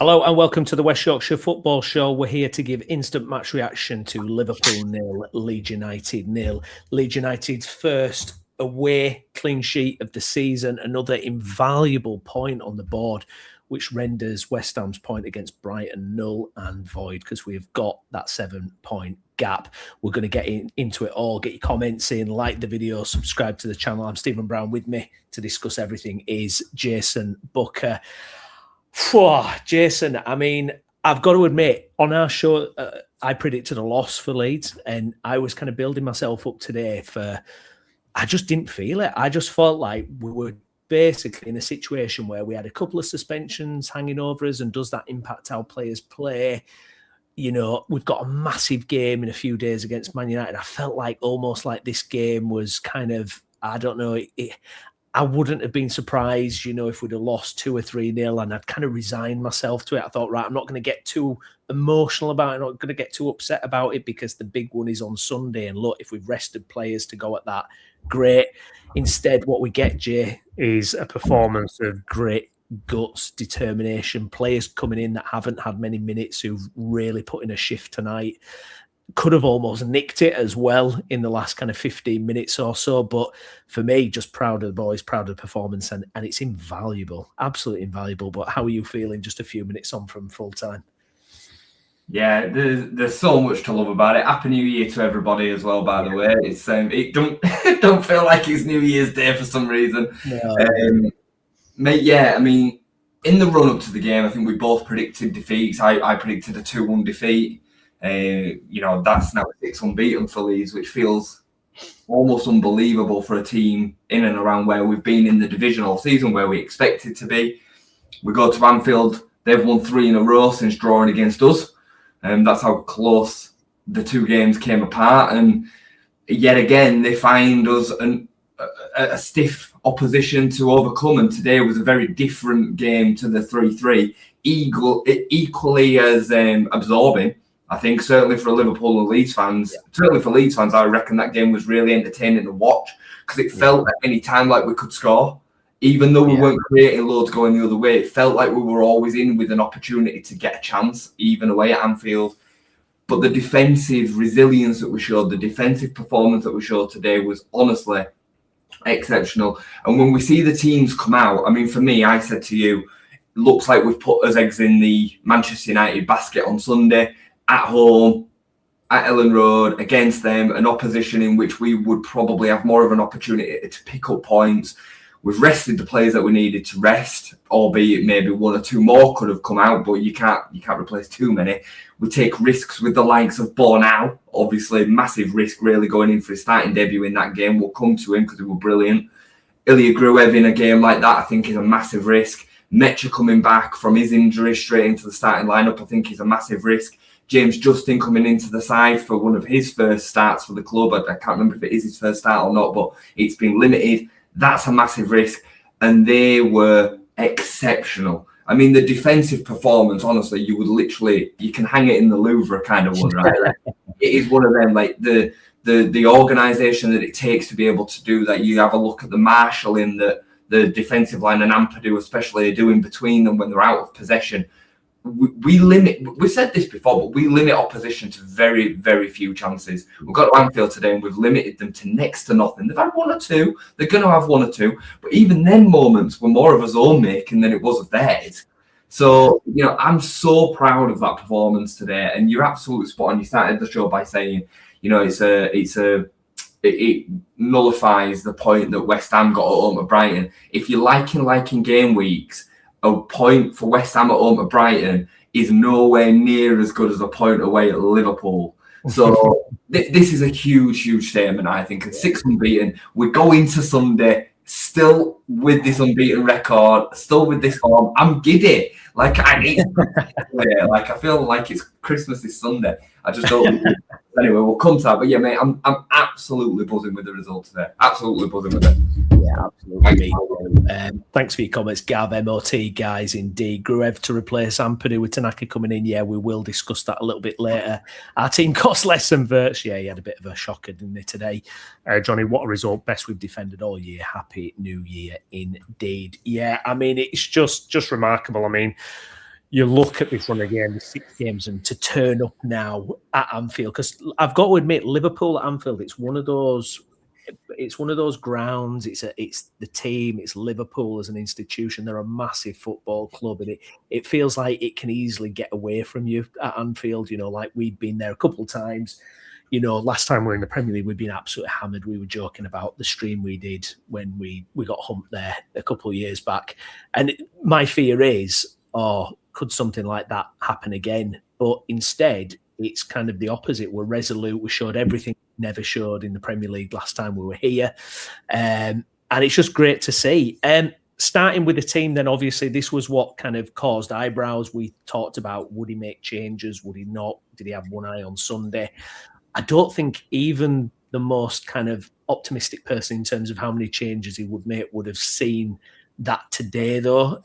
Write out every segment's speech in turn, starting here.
Hello and welcome to the West Yorkshire Football Show. We're here to give instant match reaction to Liverpool 0, Leeds United 0. Leeds United's first away clean sheet of the season, another invaluable point on the board, which renders West Ham's point against Brighton null and void because we've got that 7-point gap. We're going to get into it all. Get your comments in, like the video, subscribe to the channel. I'm Stephen Brown. With me to discuss everything is Jason Booker. Jason, I mean, I've got to admit, on our show, I predicted a loss for Leeds, and I was kind of building myself up today I just didn't feel it. I just felt like we were basically in a situation where we had a couple of suspensions hanging over us, and does that impact how players play? You know, we've got a massive game in a few days against Man United. I felt like almost like this game was kind of, I don't know, I wouldn't have been surprised, you know, if we'd have lost 2 or 3-0, and I'd kind of resigned myself to it. I thought, right, I'm not going to get too emotional about it. I'm not going to get too upset about it because the big one is on Sunday. And look, if we've rested players to go at that, great. Instead, what we get, Jay, is a performance of great guts, determination, players coming in that haven't had many minutes who've really put in a shift tonight. Could have almost nicked it as well in the last kind of 15 minutes or so. But for me, just proud of the boys, proud of the performance, and it's invaluable, absolutely invaluable. But how are you feeling just a few minutes on from full time? Yeah, there's so much to love about it. Happy New Year to everybody as well, by the way. It's it don't feel like it's New Year's Day for some reason. No. Mate, yeah, I mean, in the run-up to the game, I think we both predicted defeats. I predicted a 2-1 defeat. You know, that's now 6 unbeaten for Leeds, which feels almost unbelievable for a team in and around where we've been in the division all season, where we expected to be. We go to Anfield, they've won 3 in a row since drawing against us. That's how close the 2 games came apart. And yet again, they find us a stiff opposition to overcome. And today was a very different game to the 3-3, equally as absorbing. I think certainly for Liverpool and Leeds fans, certainly for Leeds fans, I reckon that game was really entertaining to watch because it felt at any time like we could score. Even though we weren't creating loads going the other way, it felt like we were always in with an opportunity to get a chance, even away at Anfield. But the defensive resilience that we showed, the defensive performance that we showed today was honestly exceptional. And when we see the teams come out, I mean, for me, I said to you, looks like we've put us eggs in the Manchester United basket on Sunday. At home, at Ellen Road, against them, an opposition in which we would probably have more of an opportunity to pick up points. We've rested the players that we needed to rest, albeit maybe 1 or 2 more could have come out, but you can't replace too many. We take risks with the likes of Bornau, obviously massive risk really going in for his starting debut in that game. We'll come to him because he was brilliant. Ilya Gruev in a game like that, I think, is a massive risk. Mecha coming back from his injury straight into the starting lineup, I think, is a massive risk. James Justin coming into the side for one of his first starts for the club. I can't remember if it is his first start or not, but it's been limited. That's a massive risk. And they were exceptional. I mean, the defensive performance, honestly, you can hang it in the Louvre kind of one, right? It is one of them, like the organisation that it takes to be able to do that. You have a look at the marshalling that the defensive line and Ampadu especially are doing between them when they're out of possession. We've said this before, but we limit opposition to very, very few chances. We've got to Anfield today and we've limited them to next to nothing. They've had 1 or 2. They're going to have 1 or 2. But even then moments were more of us own making than it was of theirs. So, you know, I'm so proud of that performance today. And you're absolutely spot on. You started the show by saying, you know, it nullifies the point that West Ham got at home at Brighton. If you're liking game weeks, a point for West Ham at home at Brighton is nowhere near as good as a point away at Liverpool. So this is a huge, huge statement, I think. And 6 unbeaten. We go into Sunday still with this unbeaten record, still with this form. I'm giddy. Like I feel like it's Christmas this Sunday. I just don't. Anyway, we'll come to that. But yeah, mate, I'm absolutely buzzing with the result today. Absolutely buzzing with it. Yeah, absolutely. Thanks for your comments, Gav. MOT guys, indeed. Gruev to replace Ampadu with Tanaka coming in. Yeah, we will discuss that a little bit later. Our team costs less than Verts. Yeah, he had a bit of a shocker, didn't he, today? Johnny, what a result. Best we've defended all year. Happy New Year indeed. Yeah, I mean, it's just remarkable. I mean, you look at this one again, the 6 games, and to turn up now at Anfield, because I've got to admit, Liverpool at Anfield, it's one of those grounds. It's the team. It's Liverpool as an institution. They're a massive football club, and it feels like it can easily get away from you at Anfield. Like we've been there a couple of times. Last time we were in the Premier League, we'd been absolutely hammered. We were joking about the stream we did when we got humped there a couple of years back. And my fear is, could something like that happen again? But instead, it's kind of the opposite. We're resolute. We showed everything we never showed in the Premier League last time we were here. And it's just great to see. Starting with the team, then obviously this was what kind of caused eyebrows. We talked about, would he make changes? Would he not? Did he have one eye on Sunday? I don't think even the most kind of optimistic person in terms of how many changes he would make would have seen that today, though.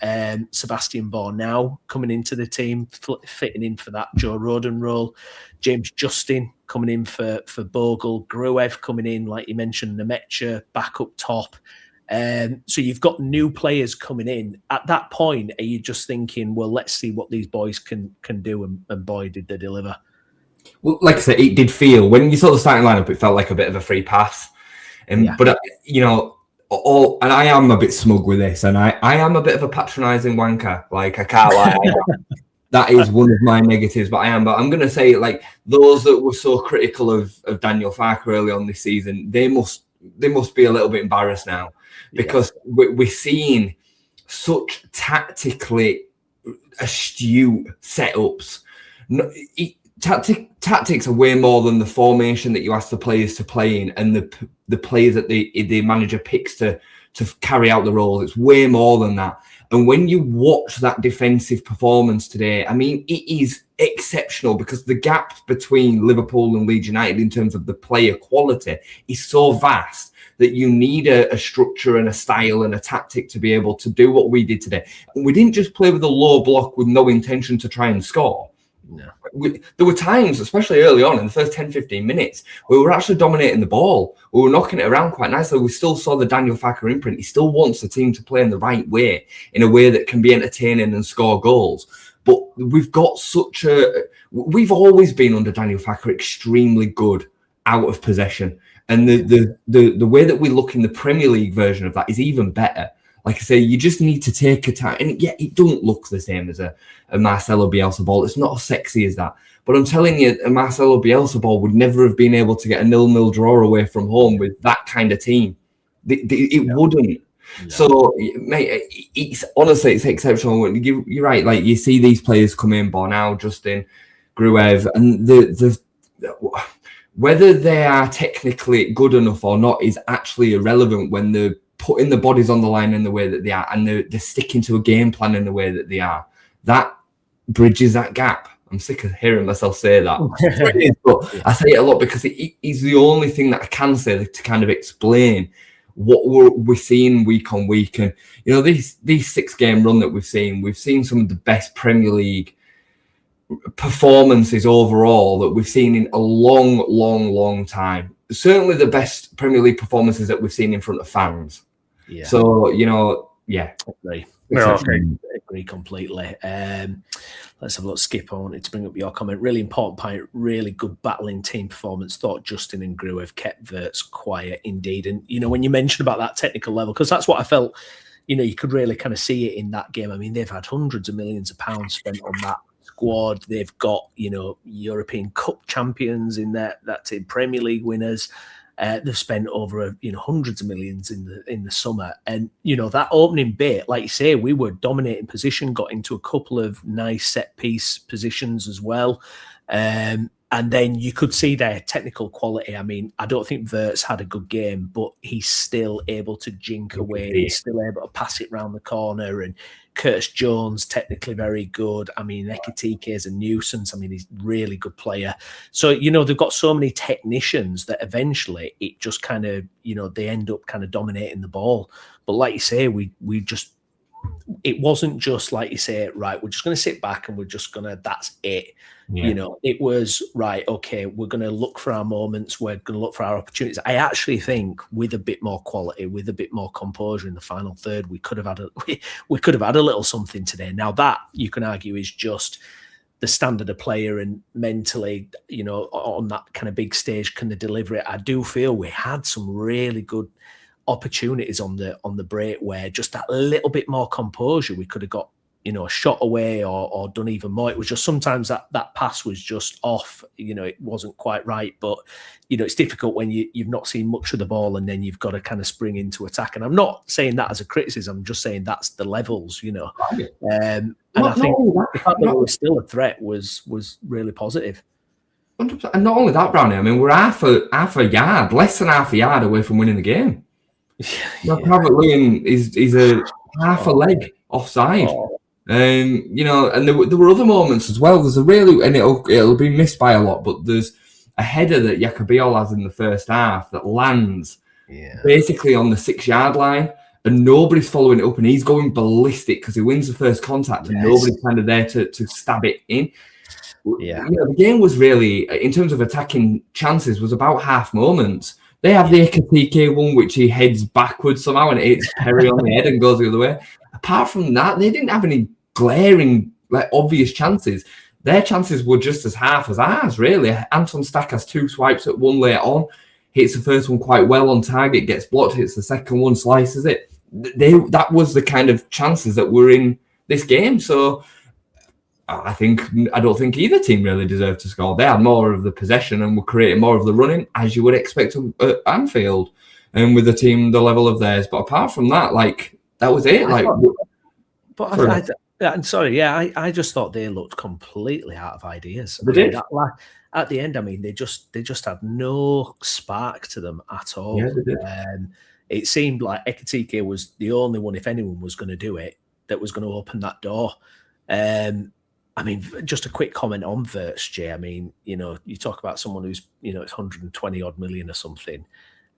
Sebastian Bornau coming into the team, fitting in for that Joe Rodon role. James Justin coming in for Bogle. Gruev coming in, like you mentioned, Nemecha back up top. So you've got new players coming in. At that point, are you just thinking, well, let's see what these boys can do? And boy, did they deliver. Well, like I said, it did feel, when you saw the starting lineup, it felt like a bit of a free pass. But, and I am a bit smug with this, and I am a bit of a patronising wanker. Like, I can't lie. That is one of my negatives, but I'm going to say, like, those that were so critical of Daniel Farke early on this season, they must be a little bit embarrassed now, because we're seeing such tactically astute setups. Tactics are way more than the formation that you ask the players to play in and the players that the manager picks to carry out the roles. It's way more than that. And when you watch that defensive performance today, I mean, it is exceptional, because the gap between Liverpool and Leeds United in terms of the player quality is so vast that you need a structure and a style and a tactic to be able to do what we did today. And we didn't just play with a low block with no intention to try and score. No. There were times, especially early on in the first 10-15 minutes, we were actually dominating the ball. We were knocking it around quite nicely. We still saw the Daniel Farke imprint. He still wants the team to play in the right way, in a way that can be entertaining and score goals. But we've got we've always been under Daniel Farke extremely good out of possession. And the way that we look in the Premier League version of that is even better. Like I say, you just need to take a time. And yeah, it don't look the same as a Marcelo Bielsa ball. It's not as sexy as that. But I'm telling you, a Marcelo Bielsa ball would never have been able to get a 0-0 draw away from home with that kind of team. It wouldn't. Yeah. So, mate, it's exceptional. You're right. Like, you see these players come in, Bornau, Justin, Gruev, and the whether they are technically good enough or not is actually irrelevant when they're putting the bodies on the line in the way that they are, and they're sticking to a game plan in the way that they are. That bridges that gap. I'm sick of hearing myself say that. But I say it a lot because it is the only thing that I can say to kind of explain what we're seeing week on week. And, these 6-game run that we've seen some of the best Premier League performances overall that we've seen in a long, long, long time. Certainly the best Premier League performances that we've seen in front of fans. Yeah. So, Agree completely. Let's have a look. Skip, I wanted to bring up your comment. Really important point, really good battling team performance. Thought Justin and Gruev kept Wirtz quiet indeed. And, when you mentioned about that technical level, because that's what I felt, you could really kind of see it in that game. I mean, they've had hundreds of millions of pounds spent on that squad. They've got, European Cup champions in that team, Premier League winners. They've spent over hundreds of millions in the summer, and that opening bit, like you say, we were dominating position, got into a couple of nice set piece positions as well, and then you could see their technical quality. I mean, I don't think Wirtz had a good game, but he's still able to jink away. He's still able to pass it round the corner, and Curtis Jones, technically very good. I mean, Ekitike is a nuisance. I mean, he's a really good player. So, they've got so many technicians that eventually it just kind of, they end up kind of dominating the ball. But like you say, we just it wasn't just like you say, right, we're just going to sit back and we're just going to, that's it. Yeah. You know, it was right. Okay, we're going to look for our moments. We're going to look for our opportunities. I actually think with a bit more quality, with a bit more composure in the final third, we could have had we could have had a little something today. Now that you can argue is just the standard of player and mentally, you know, on that kind of big stage, can they deliver it? I do feel we had some really good opportunities on the break where just that little bit more composure, we could have got, you know, a shot away or done even more. It was just sometimes that pass was just off, you know, it wasn't quite right. But, you know, it's difficult when you've not seen much of the ball and then you've got to kind of spring into attack. And I'm not saying that as a criticism, I'm just saying that's the levels, you know. And I think the fact that we were still a threat was really positive. 100%. And not only that, Brownie, I mean, we're half a yard, less than half a yard away from winning the game. Calvert-Lewin is a half a leg offside. You know, and there were other moments as well. There's a really, and it'll be missed by a lot, but there's a header that Yacobiol has in the first half that lands basically on the 6-yard line, and nobody's following it up, and he's going ballistic because he wins the first contact, and nobody's kind of there to stab it in. Yeah, you know, the game was really, in terms of attacking chances, was about half moments. They have the Ekatike one, which he heads backwards somehow and hits Perry on the head and goes the other way. Apart from that, they didn't have any glaring, like, obvious chances. Their chances were just as half as ours, really. Anton Stack has 2 swipes at one later on, hits the first one quite well on target, gets blocked, hits the second one, slices it. That was the kind of chances that were in this game. So I don't think either team really deserved to score. They had more of the possession and were creating more of the running, as you would expect at Anfield, and with a team the level of theirs. But apart from that, like, that was it. Like, I'm sorry, I just thought they looked completely out of ideas. They did. At the end, I mean, they just had no spark to them at all. Yeah, they did. It seemed like Ekatike was the only one, if anyone was going to do it, that was going to open that door. I mean, just a quick comment on Wirtz, Jay. I mean, you know, you talk about someone who's, you know, it's 120 odd million or something,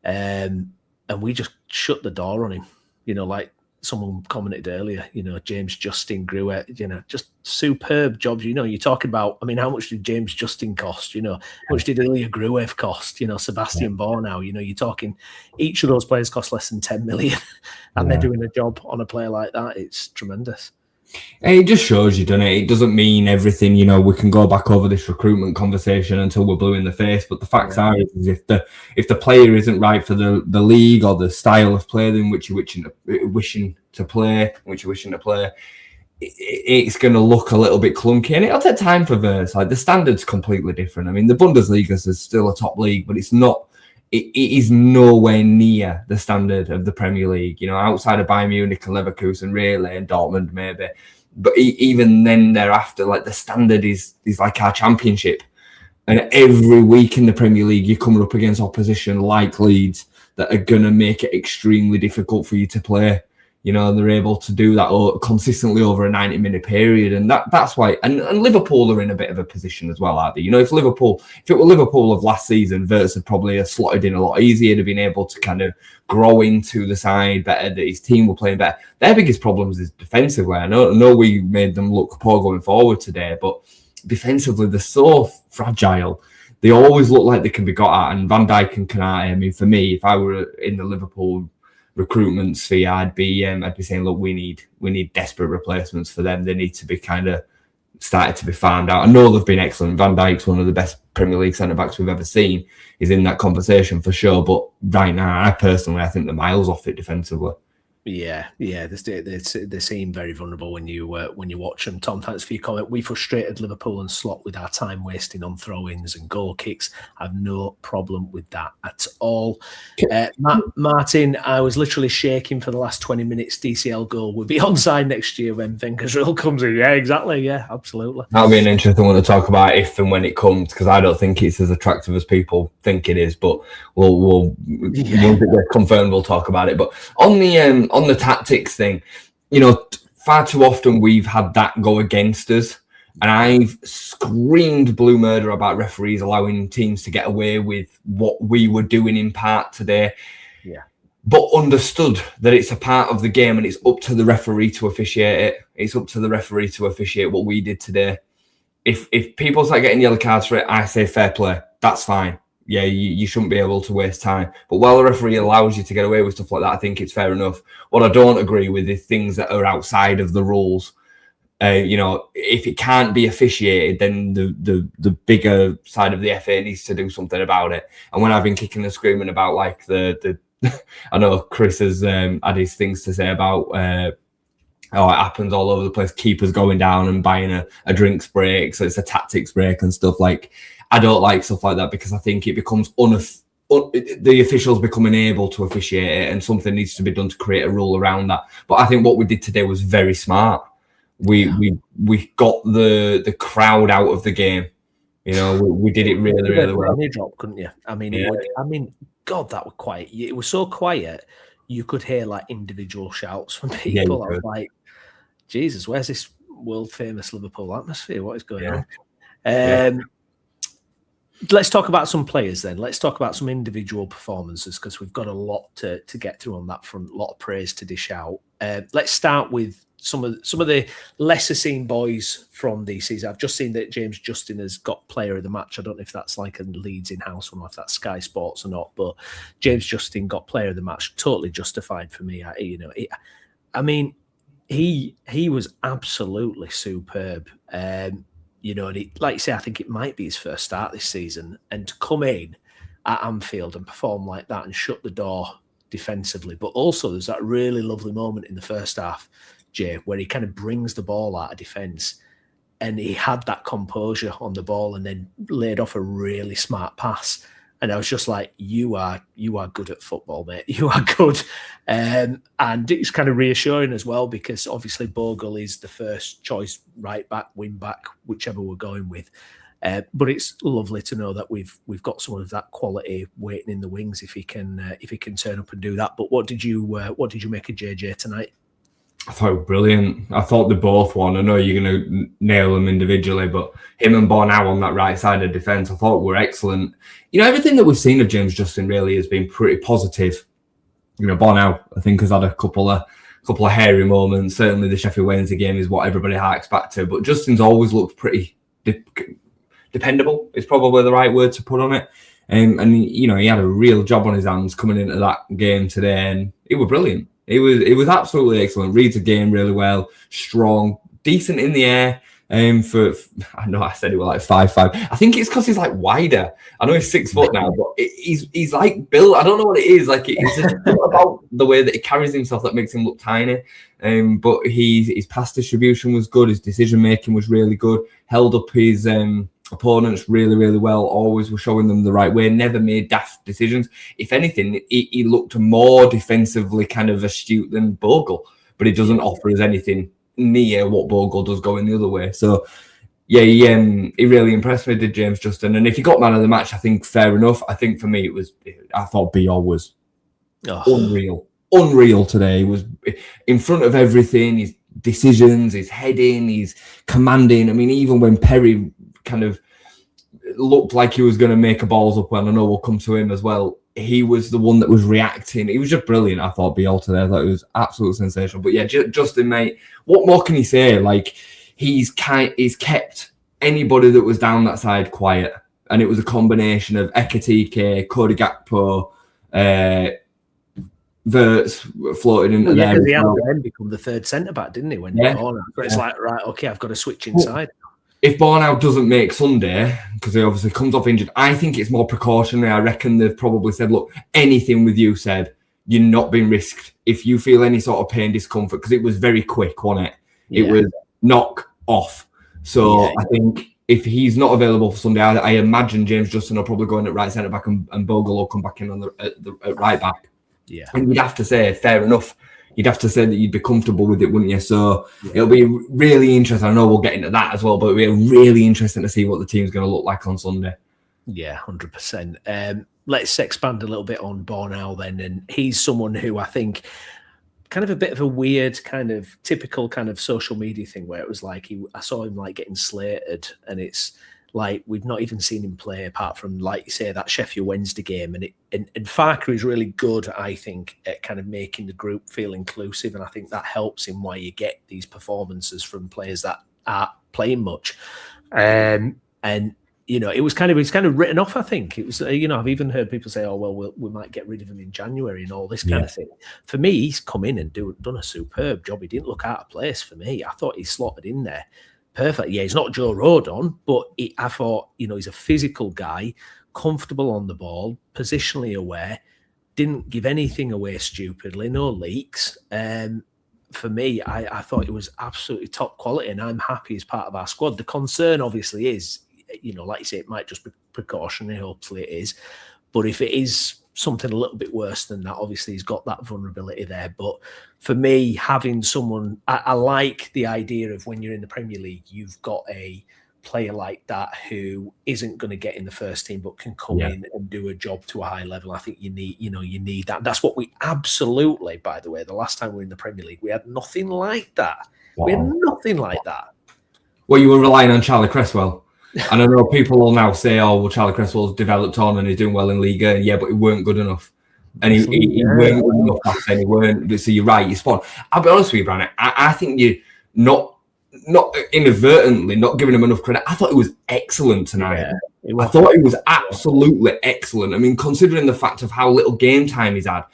and we just shut the door on him. You know, like someone commented earlier, you know, James Justin Gruet, you know, just superb jobs. You know, you're talking about, I mean, how much did James Justin cost? You know, how much did Ilya Gruev cost? You know, Sebastian Bornau, you know, you're talking, each of those players cost less than 10 million and they're doing a job on a player like that. It's tremendous. It just shows you, doesn't it? It doesn't mean everything. You know, we can go back over this recruitment conversation until we're blue in the face. But the facts are, is if the player isn't right for the league or the style of play in which you're wishing to play, it's going to look a little bit clunky, and it'll take time for Wirtz. Like, the standard's completely different. I mean, the Bundesliga is still a top league, but it's not. It is nowhere near the standard of the Premier League, you know, outside of Bayern Munich and Leverkusen, really, and Dortmund maybe. But even then thereafter, like, the standard is like our Championship. And every week in the Premier League, you're coming up against opposition like Leeds that are going to make it extremely difficult for you to play. You know, they're able to do that consistently over a 90-minute period. And that's why, and Liverpool are in a bit of a position as well, aren't they? You know, if it were Liverpool of last season, Wirtz had probably slotted in a lot easier, to been able to kind of grow into the side better, that his team were playing better. Their biggest problems is defensively. I know we made them look poor going forward today, but defensively, they're so fragile. They always look like they can be got at. And Van Dijk and Konate, I mean, for me, if I were in the Liverpool recruitment sphere, I'd be saying, look, we need desperate replacements for them. They need to be kind of started to be farmed out. I know they've been excellent. Van Dijk's one of the best Premier League centre-backs we've ever seen. He's in that conversation for sure. But right now, I think they're miles off it defensively. Yeah, they seem very vulnerable when you watch them. Tom, thanks for your comment. We frustrated Liverpool and Slot with our time wasting on throw-ins and goal kicks. I have no problem with that at all. Martin, I was literally shaking for the last 20 minutes. DCL goal will be onside next year when Wenger's rule comes in. Yeah, exactly. Yeah, absolutely. That'll be an interesting one to talk about if and when it comes, because I don't think it's as attractive as people think it is. But we'll get confirmed. We'll talk about it. But on the tactics thing, you know, far too often we've had that go against us, and I've screamed blue murder about referees allowing teams to get away with what we were doing in part today. Yeah, but understood that it's a part of the game and it's up to the referee to officiate it. It's up to the referee to officiate what we did today. If people start getting yellow cards for it, I say fair play. That's fine. Yeah, you shouldn't be able to waste time. But while the referee allows you to get away with stuff like that, I think it's fair enough. What I don't agree with is things that are outside of the rules. If it can't be officiated, then the bigger side of the FA needs to do something about it. And when I've been kicking and screaming about like the I know Chris has had his things to say about it happens all over the place. Keepers going down and buying a drinks break, so it's a tactics break and stuff. Like, I don't like stuff like that because I think it becomes the officials become unable to officiate it, and something needs to be done to create a rule around that. But I think what we did today was very smart. We got the crowd out of the game. We did it really well. Drop, couldn't you? I mean, God, that was quiet. It was so quiet, you could hear like individual shouts from people. I was like, Jesus, where's this world famous Liverpool atmosphere? What is going on? Let's talk about some players then. Let's talk about some individual performances because we've got a lot to get through on that front. A lot of praise to dish out. Let's start with some of the lesser seen boys from the season. I've just seen that James Justin has got player of the match. I don't know if that's like a Leeds in-house or if that's Sky Sports or not, but James Justin got player of the match. Totally justified for me. He was absolutely superb. And like you say, I think it might be his first start this season, and to come in at Anfield and perform like that and shut the door defensively. But also there's that really lovely moment in the first half, Jay, where he kind of brings the ball out of defence and he had that composure on the ball and then laid off a really smart pass. And I was just like, you are good at football, mate. You are good. And it's kind of reassuring as well because obviously Bogle is the first choice right back, wing back, whichever we're going with. But it's lovely to know that we've got some of that quality waiting in the wings if he can turn up and do that. But what did you make of JJ tonight? I thought it was brilliant. I thought they both won. I know you're going to nail them individually, but him and Bornau on that right side of defence, I thought were excellent. Everything that we've seen of James Justin really has been pretty positive. Bornau, I think, has had a couple of hairy moments. Certainly the Sheffield Wednesday game is what everybody harks back to, but Justin's always looked pretty dependable. Is probably the right word to put on it. And he had a real job on his hands coming into that game today, and it was brilliant. It was absolutely excellent. Reads the game really well, strong, decent in the air. I know I said it was like 5'5". I think it's because he's like wider. I know he's 6 foot now, but he's like built. I don't know what it is. Like it's just about the way that he carries himself that makes him look tiny. But his pass distribution was good. His decision making was really good. Held up his opponents really, really well. Always was showing them the right way. Never made daft decisions. If anything, he looked more defensively kind of astute than Bogle, but he doesn't offer us anything near what Bogle does going the other way. So yeah, he really impressed me, did James Justin. And if he got man of the match, I think fair enough. I think for me I thought Biol was unreal today. He was in front of everything. His decisions, his heading, his commanding. I mean, even when Perry kind of looked like he was going to make a balls up, and I know we'll come to him as well, he was the one that was reacting. He was just brilliant. I thought Biol today. I thought it was absolutely sensational. But yeah, Justin, mate, what more can he say? Like he's kept anybody that was down that side quiet, and it was a combination of Ekitike, Cody Gakpo, Verts floated into there. Because he had then become the third centre back, didn't he? When it's like, right, okay, I've got to switch inside. If Bornau doesn't make Sunday, because he obviously comes off injured, I think it's more precautionary. I reckon they've probably said, look, anything with you, Seb, you're not being risked. If you feel any sort of pain, discomfort, because it was very quick, wasn't it? It was knock off. So I think if he's not available for Sunday, I imagine James Justin will probably go in at right centre back and Bogle will come back in on at right back. Yeah. And you'd have to say, fair enough. You'd have to say that you'd be comfortable with it, wouldn't you? So it'll be really interesting. I know we'll get into that as well, but it'll be really interesting to see what the team's going to look like on Sunday. Yeah, 100%. Let's expand a little bit on Bornau then. And he's someone who I think kind of a bit of a weird kind of typical kind of social media thing where it was like I saw him like getting slated, and it's Like, we've not even seen him play apart from, like you say, that Sheffield Wednesday game. And Farker is really good, I think, at kind of making the group feel inclusive. And I think that helps in why you get these performances from players that aren't playing much. And it was kind of written off, I think. It was, I've even heard people say, oh, well, we might get rid of him in January and all this kind of thing. For me, he's come in and done a superb job. He didn't look out of place for me. I thought he slotted in there perfect. Yeah, he's not Joe Rodon, but I thought, he's a physical guy, comfortable on the ball, positionally aware, didn't give anything away stupidly, no leaks. For me, I thought it was absolutely top quality, and I'm happy as part of our squad. The concern obviously is, like you say, it might just be precautionary, hopefully it is. But if it is something a little bit worse than that, obviously he's got that vulnerability there. But for me, having someone, I like the idea of when you're in the Premier League, you've got a player like that who isn't going to get in the first team, but can come in and do a job to a high level. I think you need that. That's what we absolutely, by the way, the last time we were in the Premier League, we had nothing like that. Wow. We had nothing like that. Well, you were relying on Charlie Cresswell. And I know people will now say, oh, well, Charlie Cresswell's developed on and he's doing well in Liga. And yeah, but he weren't good enough. And he weren't good enough back then. He weren't. So you're right, you're spot on. I'll be honest with you, Brown. I think you're not inadvertently not giving him enough credit. I thought he was excellent tonight. Yeah, I thought he was absolutely excellent. I mean, considering the fact of how little game time he's had,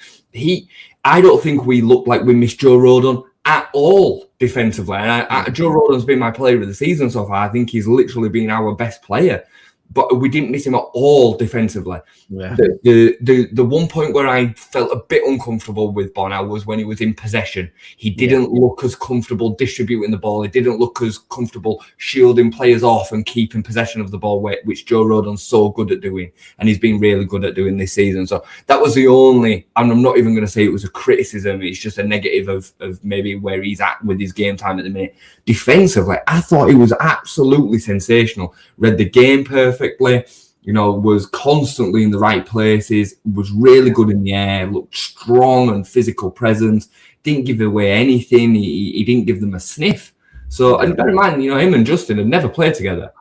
I don't think we looked like we missed Joe Rodon at all defensively. And Joe Rodon's been my player of the season so far. I think he's literally been our best player. But we didn't miss him at all defensively. Yeah. The one point where I felt a bit uncomfortable with Bonner was when he was in possession. He didn't look as comfortable distributing the ball. He didn't look as comfortable shielding players off and keeping possession of the ball, which Joe Rodon's so good at doing. And he's been really good at doing this season. So that was the only, and I'm not even going to say it was a criticism. It's just a negative of maybe where he's at with his game time at the minute. Defensively, I thought he was absolutely sensational. Read the game perfectly, was constantly in the right places, was really good in the air, looked strong and physical presence, didn't give away anything, he didn't give them a sniff. So, and bear in mind, him and Justin have never played together.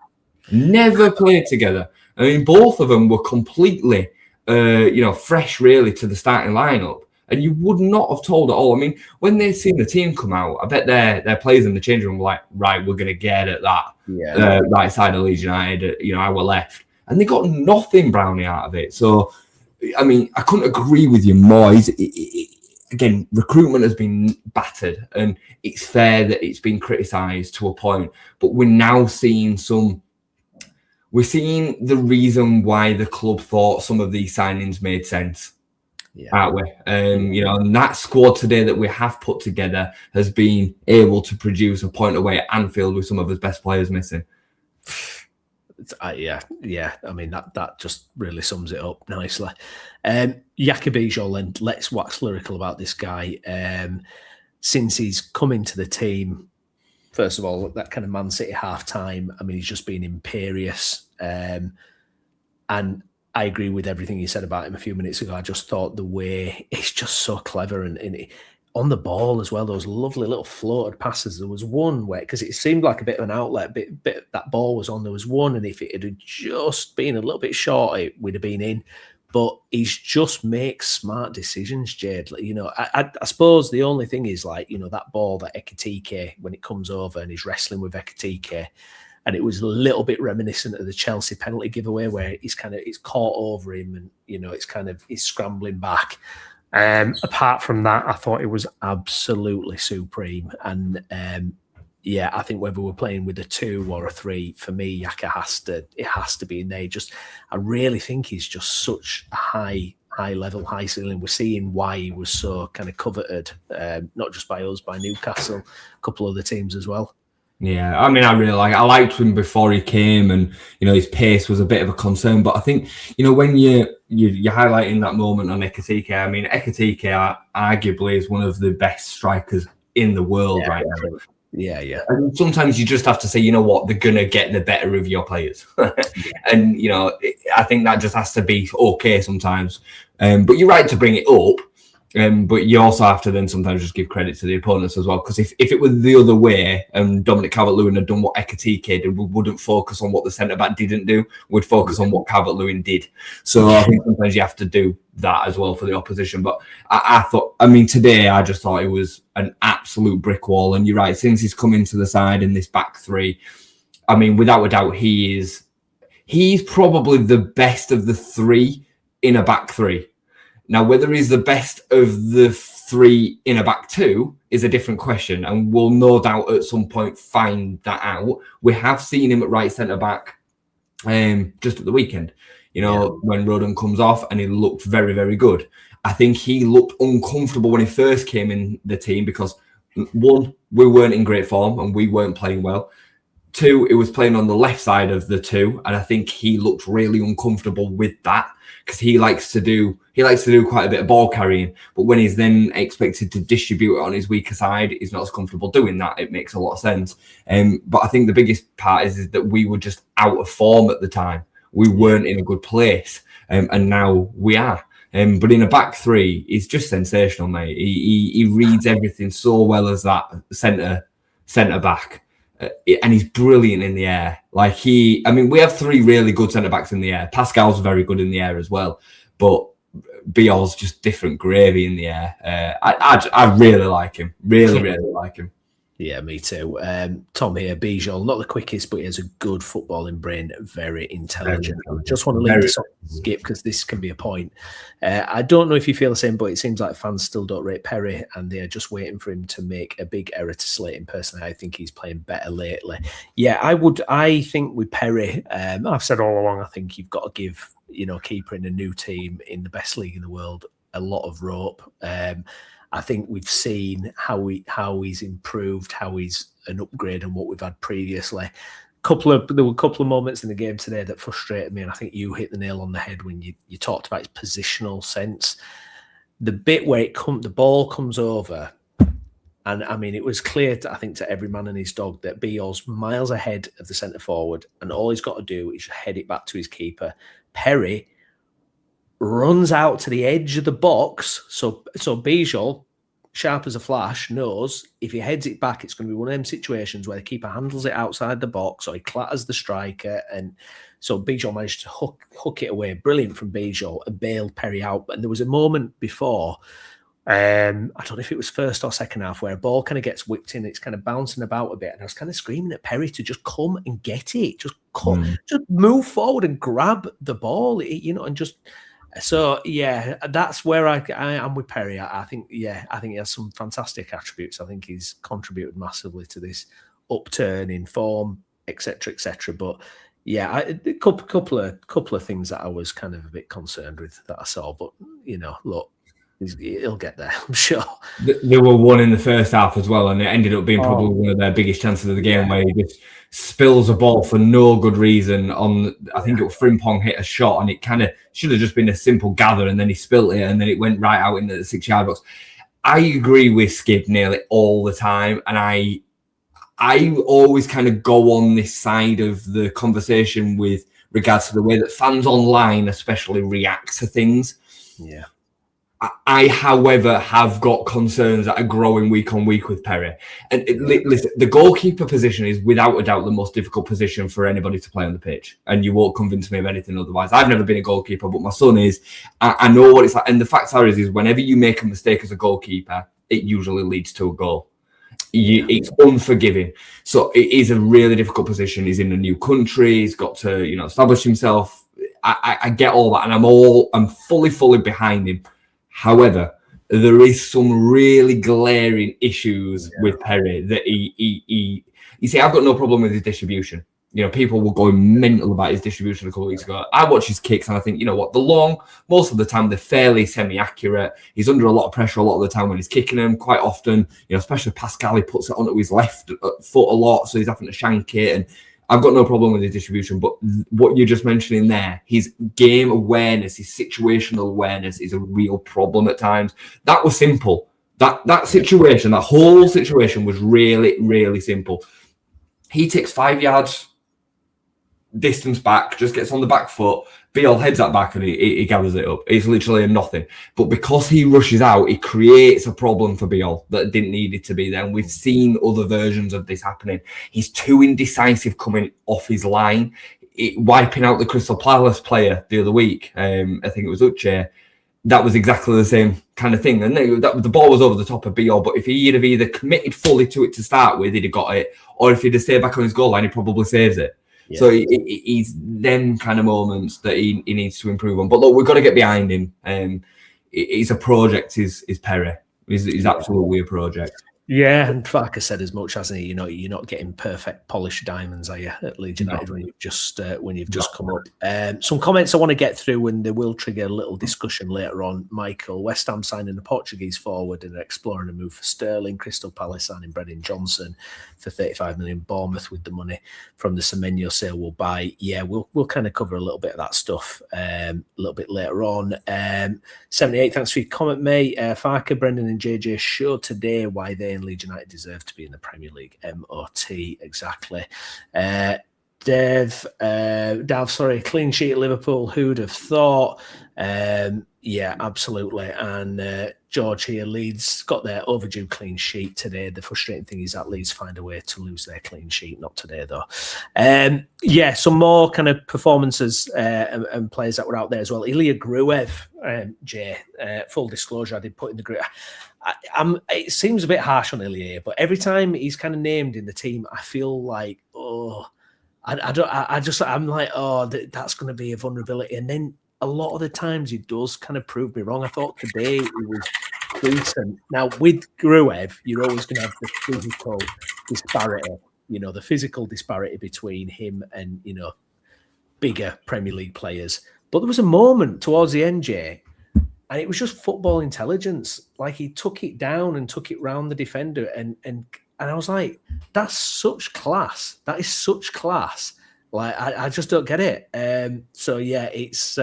Never played together. I mean, both of them were completely, fresh really to the starting lineup. And you would not have told at all. I mean, when they seen the team come out, I bet their players in the changing room were like, right, we're going to get at that right side of Leeds United, our left. And they got nothing, Browney, out of it. So, I mean, I couldn't agree with you more. Again, recruitment has been battered, and it's fair that it's been criticised to a point. But we're now seeing we're seeing the reason why the club thought some of these signings made sense. Yeah. Aren't we? And that squad today that we have put together has been able to produce a point away at Anfield with some of his best players missing. Yeah. I mean, that just really sums it up nicely. Jacobi Jolin, let's wax lyrical about this guy. Since he's come into the team, first of all, that kind of Man City half-time, I mean, he's just been imperious. And I agree with everything you said about him a few minutes ago. I just thought the way he's just so clever and on the ball as well. Those lovely little floated passes. There was one where, because it seemed like a bit of an outlet, bit that ball was on. There was one, and if it had just been a little bit short, it would have been in. But he just makes smart decisions, Jade. I suppose the only thing is that ball that Ekitike, when it comes over and he's wrestling with Ekitike. And it was a little bit reminiscent of the Chelsea penalty giveaway where it's caught over him and, he's scrambling back. Apart from that, I thought it was absolutely supreme. And I think whether we're playing with a 2 or a 3, for me, Yaka has to be in there. I really think he's just such a high level, high ceiling. We're seeing why he was so kind of coveted, not just by us, by Newcastle, a couple of other teams as well. Yeah, I mean, I liked him before he came, and his pace was a bit of a concern. But I think when you're highlighting that moment on Ekitike, I mean, Ekitike arguably is one of the best strikers in the world right now. Yeah. And sometimes you just have to say, you know what, they're gonna get the better of your players, and I think that just has to be okay sometimes. But you're right to bring it up. But you also have to then sometimes just give credit to the opponents as well, because if it were the other way and Dominic Calvert-Lewin had done what Ekitike did, we wouldn't focus on what the centre-back didn't do. We'd focus on what Calvert-Lewin did. So I think sometimes you have to do that as well for the opposition. But today I just thought it was an absolute brick wall. And you're right, since he's come into the side in this back three, I mean, without a doubt, he's probably the best of the three in a back three. Now, whether he's the best of the three in a back two is a different question, and we'll no doubt at some point find that out. We have seen him at right centre back just at the weekend, when Rodon comes off, and he looked very, very good. I think he looked uncomfortable when he first came in the team because, one, we weren't in great form and we weren't playing well. Two, it was playing on the left side of the two, and I think he looked really uncomfortable with that because he likes to do quite a bit of ball carrying, but when he's then expected to distribute it on his weaker side, he's not as comfortable doing that. It makes a lot of sense. But I think the biggest part is that we were just out of form at the time. We weren't in a good place, and now we are. But in a back three, he's just sensational, mate. He reads everything so well as that centre back. And he's brilliant in the air. We have three really good centre-backs in the air. Pascal's very good in the air as well. But Biol's just different gravy in the air. I really like him. Really, really like him. Yeah, me too. Tom here, Bijol, not the quickest, but he has a good footballing brain, very intelligent. I just want to leave this on skip because this can be a point. I don't know if you feel the same, but it seems like fans still don't rate Perry and they're just waiting for him to make a big error to slate him. Personally, I think he's playing better lately. Yeah, I think with Perry, I've said all along, I think you've got to give, keeper in a new team in the best league in the world a lot of rope. I think we've seen how he's improved, how he's an upgrade on what we've had previously. There were a couple of moments in the game today that frustrated me, and I think you hit the nail on the head when you talked about his positional sense. The bit where the ball comes over, and I mean, it was clear, I think, to every man and his dog that Biol's miles ahead of the centre forward, and all he's got to do is head it back to his keeper. Perry runs out to the edge of the box, so Bijol, sharp as a flash, knows if he heads it back, it's going to be one of them situations where the keeper handles it outside the box or he clatters the striker, and so Bijol managed to hook it away. Brilliant from Bijol and bailed Perry out. And there was a moment before, I don't know if it was first or second half, where a ball kind of gets whipped in, it's kind of bouncing about a bit, and I was kind of screaming at Perry to just come and get it, just move forward and grab the ball, and just. So yeah, that's where I am with Perry. I think he has some fantastic attributes. I think he's contributed massively to this upturn in form, etc., etc. But yeah, a couple of things that I was kind of a bit concerned with that I saw. But look, he'll get there, I'm sure. There were one in the first half as well, and it ended up being probably one of their biggest chances of the game, where he just spills a ball for no good reason. I think it was Frimpong hit a shot, and it kind of should have just been a simple gather, and then he spilt it, and then it went right out into the 6-yard box. I agree with Skip nearly all the time, and I always kind of go on this side of the conversation with regards to the way that fans online especially react to things. Yeah. I, however, have got concerns that are growing week on week with Perry. And listen, the goalkeeper position is without a doubt the most difficult position for anybody to play on the pitch. And you won't convince me of anything otherwise. I've never been a goalkeeper, but my son is. I know what it's like. And the fact is whenever you make a mistake as a goalkeeper, it usually leads to a goal. It's unforgiving. So it is a really difficult position. He's in a new country. He's got to, establish himself. I get all that. And I'm fully behind him. However, there is some really glaring issues with Perry that he you see, I've got no problem with his distribution. People were going mental about his distribution a couple of weeks ago. I watch his kicks and I think, most of the time they're fairly semi-accurate. He's under a lot of pressure a lot of the time when he's kicking them. Quite often, especially Pascal, he puts it onto his left foot a lot, so he's having to shank it. And I've got no problem with his distribution, but what you're just mentioning there, his game awareness, his situational awareness is a real problem at times. That was simple. That situation, that whole situation was really, really simple. He takes 5 yards distance back, just gets on the back foot, Biel heads that back and he gathers it up. It's literally a nothing. But because he rushes out, it creates a problem for Biel that didn't need it to be there. And we've seen other versions of this happening. He's too indecisive coming off his line. Wiping out the Crystal Palace player the other week, I think it was Uche, that was exactly the same kind of thing. And the ball was over the top of Biel, but if he'd have either committed fully to it to start with, he'd have got it. Or if he'd have stayed back on his goal line, he probably saves it. Yeah. So he's them kind of moments that he needs to improve on. But look, we've got to get behind him. He's a project, is Perry. He's absolutely a project. Yeah, and Farker said as much, hasn't he? You're not getting perfect polished diamonds, are you, at Leeds United when you've just come up. Some comments I want to get through, and they will trigger a little discussion later on. Michael, West Ham signing a Portuguese forward and exploring a move for Sterling. Crystal Palace signing Brendan Johnson for 35 million. Bournemouth with the money from the Semenyo sale will buy. Yeah, we'll kind of cover a little bit of that stuff a little bit later on. 78, thanks for your comment, mate. Farker, Brendan and JJ showed today why they and Leeds United deserve to be in the Premier League. MOT, exactly. Dav, clean sheet at Liverpool. Who'd have thought? Yeah, absolutely. And George here, Leeds got their overdue clean sheet today. The frustrating thing is that Leeds find a way to lose their clean sheet. Not today, though. Yeah, some more kind of performances and players that were out there as well. Ilya Gruev, Jay, full disclosure, I did put in the group. It seems a bit harsh on Ilya, but every time he's kind of named in the team, I feel like, I'm like, that's going to be a vulnerability. And then a lot of the times he does kind of prove me wrong. I thought today he was decent. Now, with Gruev, you're always going to have the physical disparity, the physical disparity between him and, bigger Premier League players. But there was a moment towards the end, Jay, and it was just football intelligence. Like, he took it down and took it round the defender. And I was like, that's such class. That is such class. Like, I just don't get it. So yeah, it's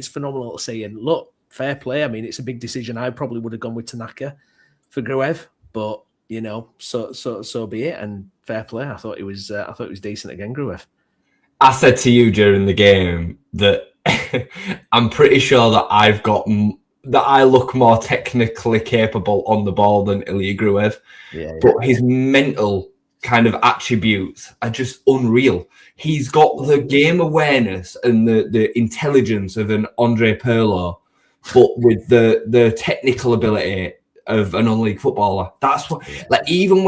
phenomenal to see. And look, fair play. I mean, it's a big decision. I probably would have gone with Tanaka for Gruev, but so be it. And fair play. I thought it was decent again, Gruev. I said to you during the game that I'm pretty sure that I look more technically capable on the ball than Ilya Gruev. Yeah. But his mental kind of attributes are just unreal. He's got the game awareness and the intelligence of an Andre Pirlo, but with the technical ability of a non-league footballer. That's what, like, even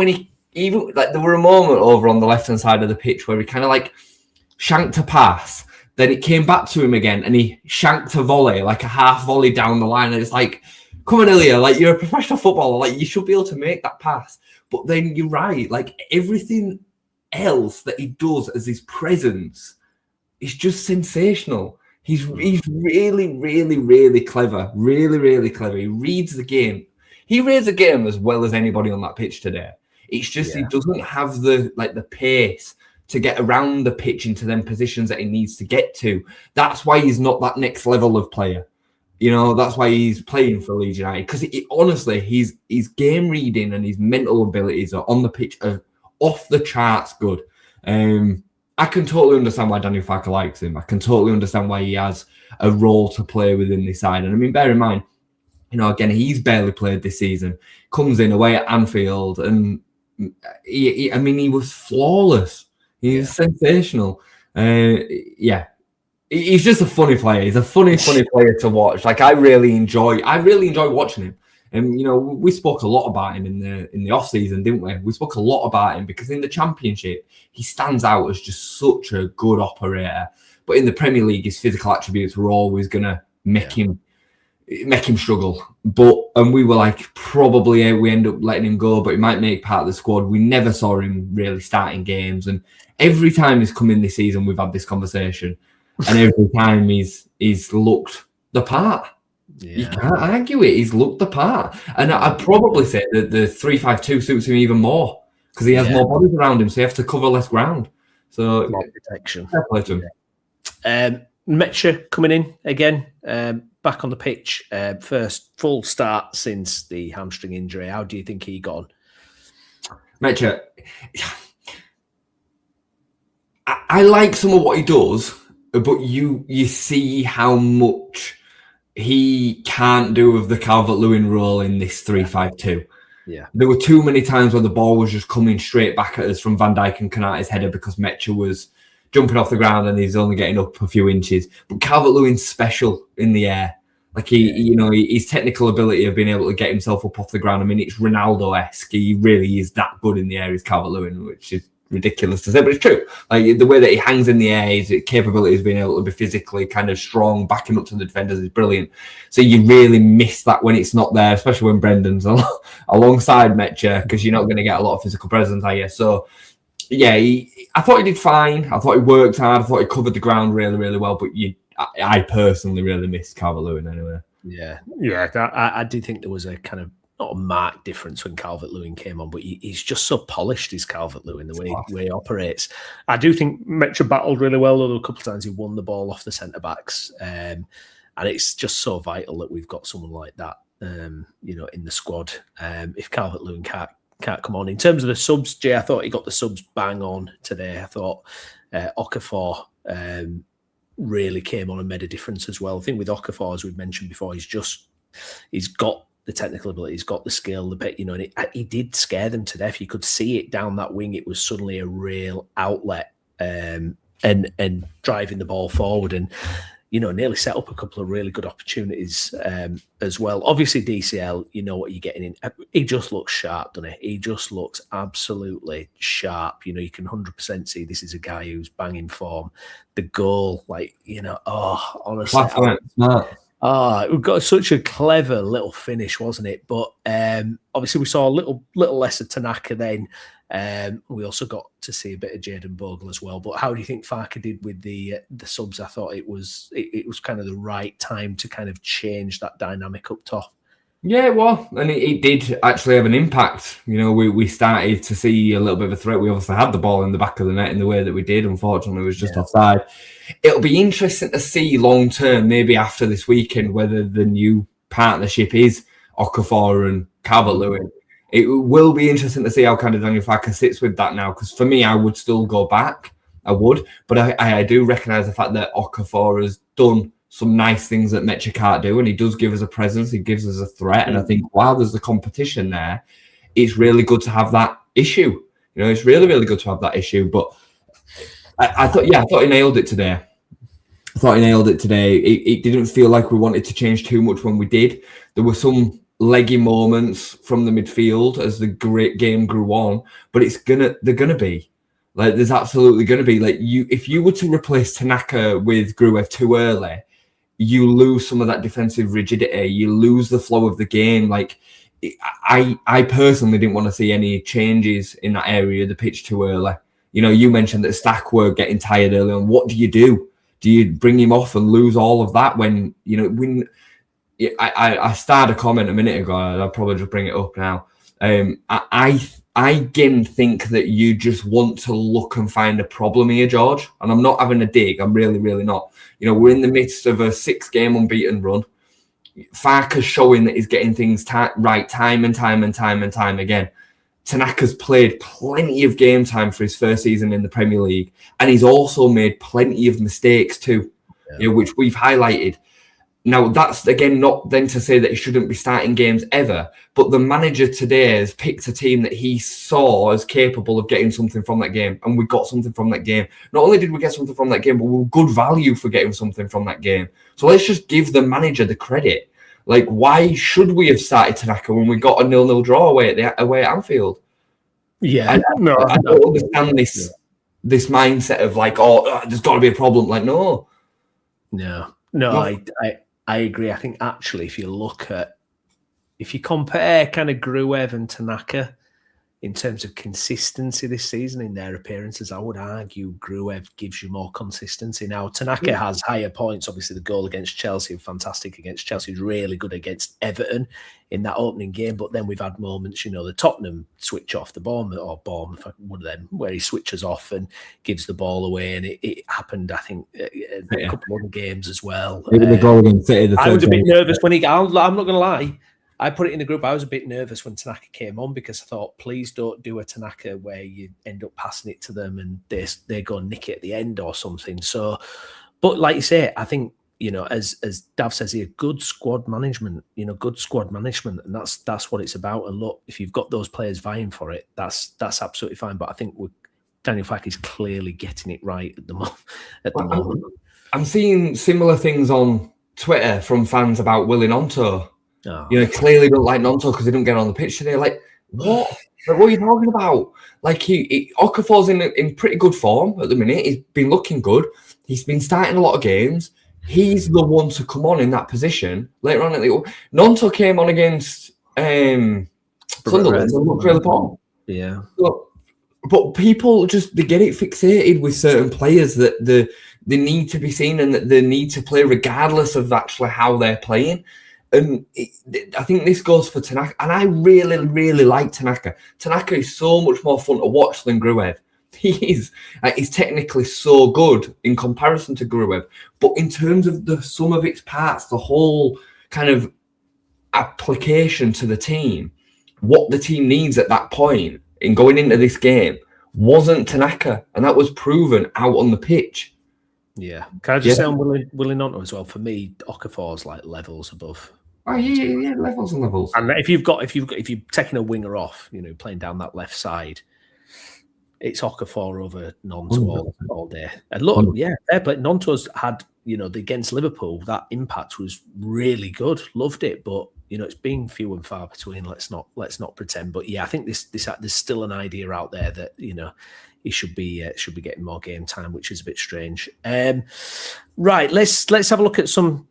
there were a moment over on the left-hand side of the pitch where he kind of like shanked a pass, then it came back to him again and he shanked a volley, like a half volley down the line. And it's like, come on, Ilya, like, you're a professional footballer, like, you should be able to make that pass. But then you're right, like, everything else that he does as his presence is just sensational. He's really, really, really clever. Really, really clever. He reads the game. He reads the game as well as anybody on that pitch today. It's just he doesn't have the pace to get around the pitch into them positions that he needs to get to. That's why he's not that next level of player. That's why he's playing for Leeds United. Because honestly, his game reading and his mental abilities are on the pitch are off the charts good. I can totally understand why Daniel Farke likes him. I can totally understand why he has a role to play within this side. And I mean, bear in mind, again, he's barely played this season. Comes in away at Anfield, and he was flawless. He was sensational. He's just a funny player. He's a funny player to watch. Like, I really enjoy watching him. And we spoke a lot about him in the off season, didn't we? We spoke a lot about him because in the Championship he stands out as just such a good operator. But in the Premier League, his physical attributes were always gonna make him struggle. And we were like, probably we end up letting him go, but he might make part of the squad. We never saw him really starting games, and every time he's come in this season, we've had this conversation. And every time he's looked the part. Yeah. You can't argue it. He's looked the part. And I'd probably say that the 3-5-2 suits him even more because he has more bodies around him, so he has to cover less ground. So more protection. Fair play to him. Mecha coming in again, back on the pitch. First full start since the hamstring injury. How do you think he got on? Mecha, I like some of what he does. but you see how much he can't do with the Calvert-Lewin role in this 3-5-2. Yeah. There were too many times where the ball was just coming straight back at us from Van Dijk and Konate's header because Mecha was jumping off the ground and he's only getting up a few inches. But Calvert-Lewin's special in the air. Like his technical ability of being able to get himself up off the ground. I mean, it's Ronaldo-esque. He really is that good in the air, is Calvert-Lewin, which is ridiculous to say, but it's true. Like the way that he hangs in the air, his capability of being able to be physically kind of strong, backing up to the defenders is brilliant. So you really miss that when it's not there, especially when Brendan's alongside Mecha, because you're not going to get a lot of physical presence, are you? So yeah, I thought he did fine. I thought he worked hard. I thought he covered the ground really, really well. But I personally really missed Calvert-Lewin anyway. Yeah. I did think there was a kind of not a marked difference when Calvert-Lewin came on, but he's just so polished, is Calvert-Lewin, the way he operates. I do think Mecha battled really well, although a couple of times he won the ball off the centre-backs. And it's just so vital that we've got someone like that, in the squad. If Calvert-Lewin can't come on. In terms of the subs, Jay, I thought he got the subs bang on today. I thought Okafor really came on and made a difference as well. I think with Okafor, as we've mentioned before, he's got the technical ability, he's got the skill, and he did scare them to death. You could see it down that wing. It was suddenly a real outlet and driving the ball forward and, nearly set up a couple of really good opportunities as well. Obviously, DCL, you know what you're getting in. He just looks sharp, doesn't he? He just looks absolutely sharp. You can 100% see this is a guy who's banging form. The goal, honestly. We've got such a clever little finish, wasn't it? But obviously we saw a little less of Tanaka then. We also got to see a bit of Jadon Bogle as well. But how do you think Farke did with the subs? I thought it was kind of the right time to kind of change that dynamic up top. Yeah, well, and it did actually have an impact. We started to see a little bit of a threat. We obviously had the ball in the back of the net in the way that we did. Unfortunately, it was just offside. It'll be interesting to see long term, maybe after this weekend, whether the new partnership is Okafor and Calvert-Lewin. It will be interesting to see how kind of Daniel Farke sits with that now. Because for me, I would still go back. I would, but I do recognise the fact that Okafor has done some nice things that Mecha can't do, and he does give us a presence, he gives us a threat, and I think while there's the competition there, it's really good to have that issue. It's really, really good to have that issue, but I thought he nailed it today. It didn't feel like we wanted to change too much when we did. There were some leggy moments from the midfield as the great game grew on, but they're gonna be. Like, there's absolutely going to be, if you were to replace Tanaka with Gruev too early, you lose some of that defensive rigidity. You lose the flow of the game. Like, I personally didn't want to see any changes in that area of the pitch too early. You mentioned that Stack were getting tired early on. What do you do? Do you bring him off and lose all of that when I started a comment a minute ago. I'll probably just bring it up now. I again think that you just want to look and find a problem here, George. And I'm not having a dig. I'm really, really not. We're in the midst of a 6-game unbeaten run. Farke's showing that he's getting things right time and time again. Tanaka's played plenty of game time for his first season in the Premier League. And he's also made plenty of mistakes too, which we've highlighted. Now, that's, again, not then to say that he shouldn't be starting games ever, but the manager today has picked a team that he saw as capable of getting something from that game, and we got something from that game. Not only did we get something from that game, but we were good value for getting something from that game. So let's just give the manager the credit. Like, why should we have started Tanaka when we got a 0-0 draw away at Anfield? Yeah, I don't understand this mindset of there's got to be a problem. Like, no. I agree. I think actually, if you compare kind of Gruev and Tanaka in terms of consistency this season in their appearances, I would argue Gruev gives you more consistency. Now, Tanaka has higher points. Obviously, the goal against Chelsea, fantastic against Chelsea, really good against Everton in that opening game. But then we've had moments, the Tottenham switch off, the Bournemouth, one of them, where he switches off and gives the ball away. And it happened, I think, a couple of other games as well. The goal against City, I was a bit nervous when I'm not going to lie. I put it in the group. I was a bit nervous when Tanaka came on because I thought, please don't do a Tanaka where you end up passing it to them and they go nick it at the end or something. So, But like you say, I think, as Dav says here, good squad management, and that's what it's about. And look, if you've got those players vying for it, that's absolutely fine. But I think Daniel Farke is clearly getting it right at the moment. I'm seeing similar things on Twitter from fans about Willie Gnonto. Clearly don't like Gnonto because he don't get on the pitch today. Like, what? Like, what are you talking about? Like, Okafor's in pretty good form at the minute. He's been looking good. He's been starting a lot of games. He's the one to come on in that position. Later on, Gnonto came on against Sunderland and looked really poor. Yeah. But people they get it fixated with certain players that they need to be seen and that they need to play regardless of actually how they're playing. And I think this goes for Tanaka. And I really, really like Tanaka. Tanaka is so much more fun to watch than Gruev. He's technically so good in comparison to Gruev. But in terms of the sum of its parts, the whole kind of application to the team, what the team needs at that point in going into this game wasn't Tanaka. And that was proven out on the pitch. Yeah. Can I just say on Willie Gnonto as well? For me, Okafor's like levels above. Oh yeah, levels and levels. And if you're taking a winger off, playing down that left side, it's Okafor over Gnonto all day. And look, fair play. Gnonto's had, against Liverpool, that impact was really good. Loved it, but it's been few and far between. Let's not pretend. But yeah, I think there's still an idea out there that he should be getting more game time, which is a bit strange. Right, let's have a look at some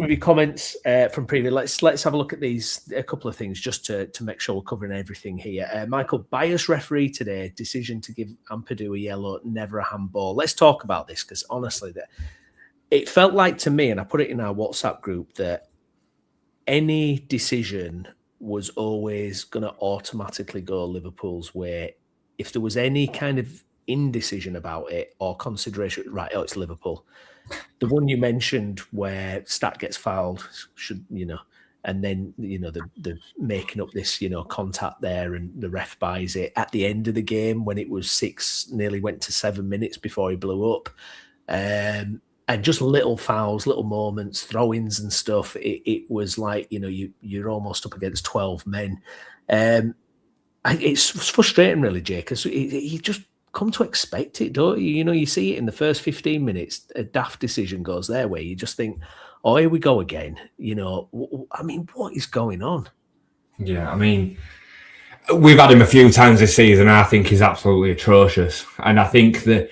of your comments from previous. Let's have a look at a couple of things just to make sure we're covering everything here. Michael, bias referee today, decision to give Ampadu a yellow, never a handball. Let's talk about this because honestly, it felt like to me, and I put it in our WhatsApp group, that any decision was always going to automatically go Liverpool's way. If there was any kind of indecision about it or consideration, right, it's Liverpool. The one you mentioned where Stat gets fouled, and then, the making up this, contact there and the ref buys it at the end of the game when it was 6, nearly went to 7 minutes before he blew up. And just little fouls, little moments, throw-ins and stuff. It was like, you're almost up against 12 men. It's frustrating, really, Jay, because you just come to expect it, don't you? You see it in the first 15 minutes, a daft decision goes their way. You just think, oh, here we go again. What is going on? Yeah, we've had him a few times this season. And I think he's absolutely atrocious. And I think the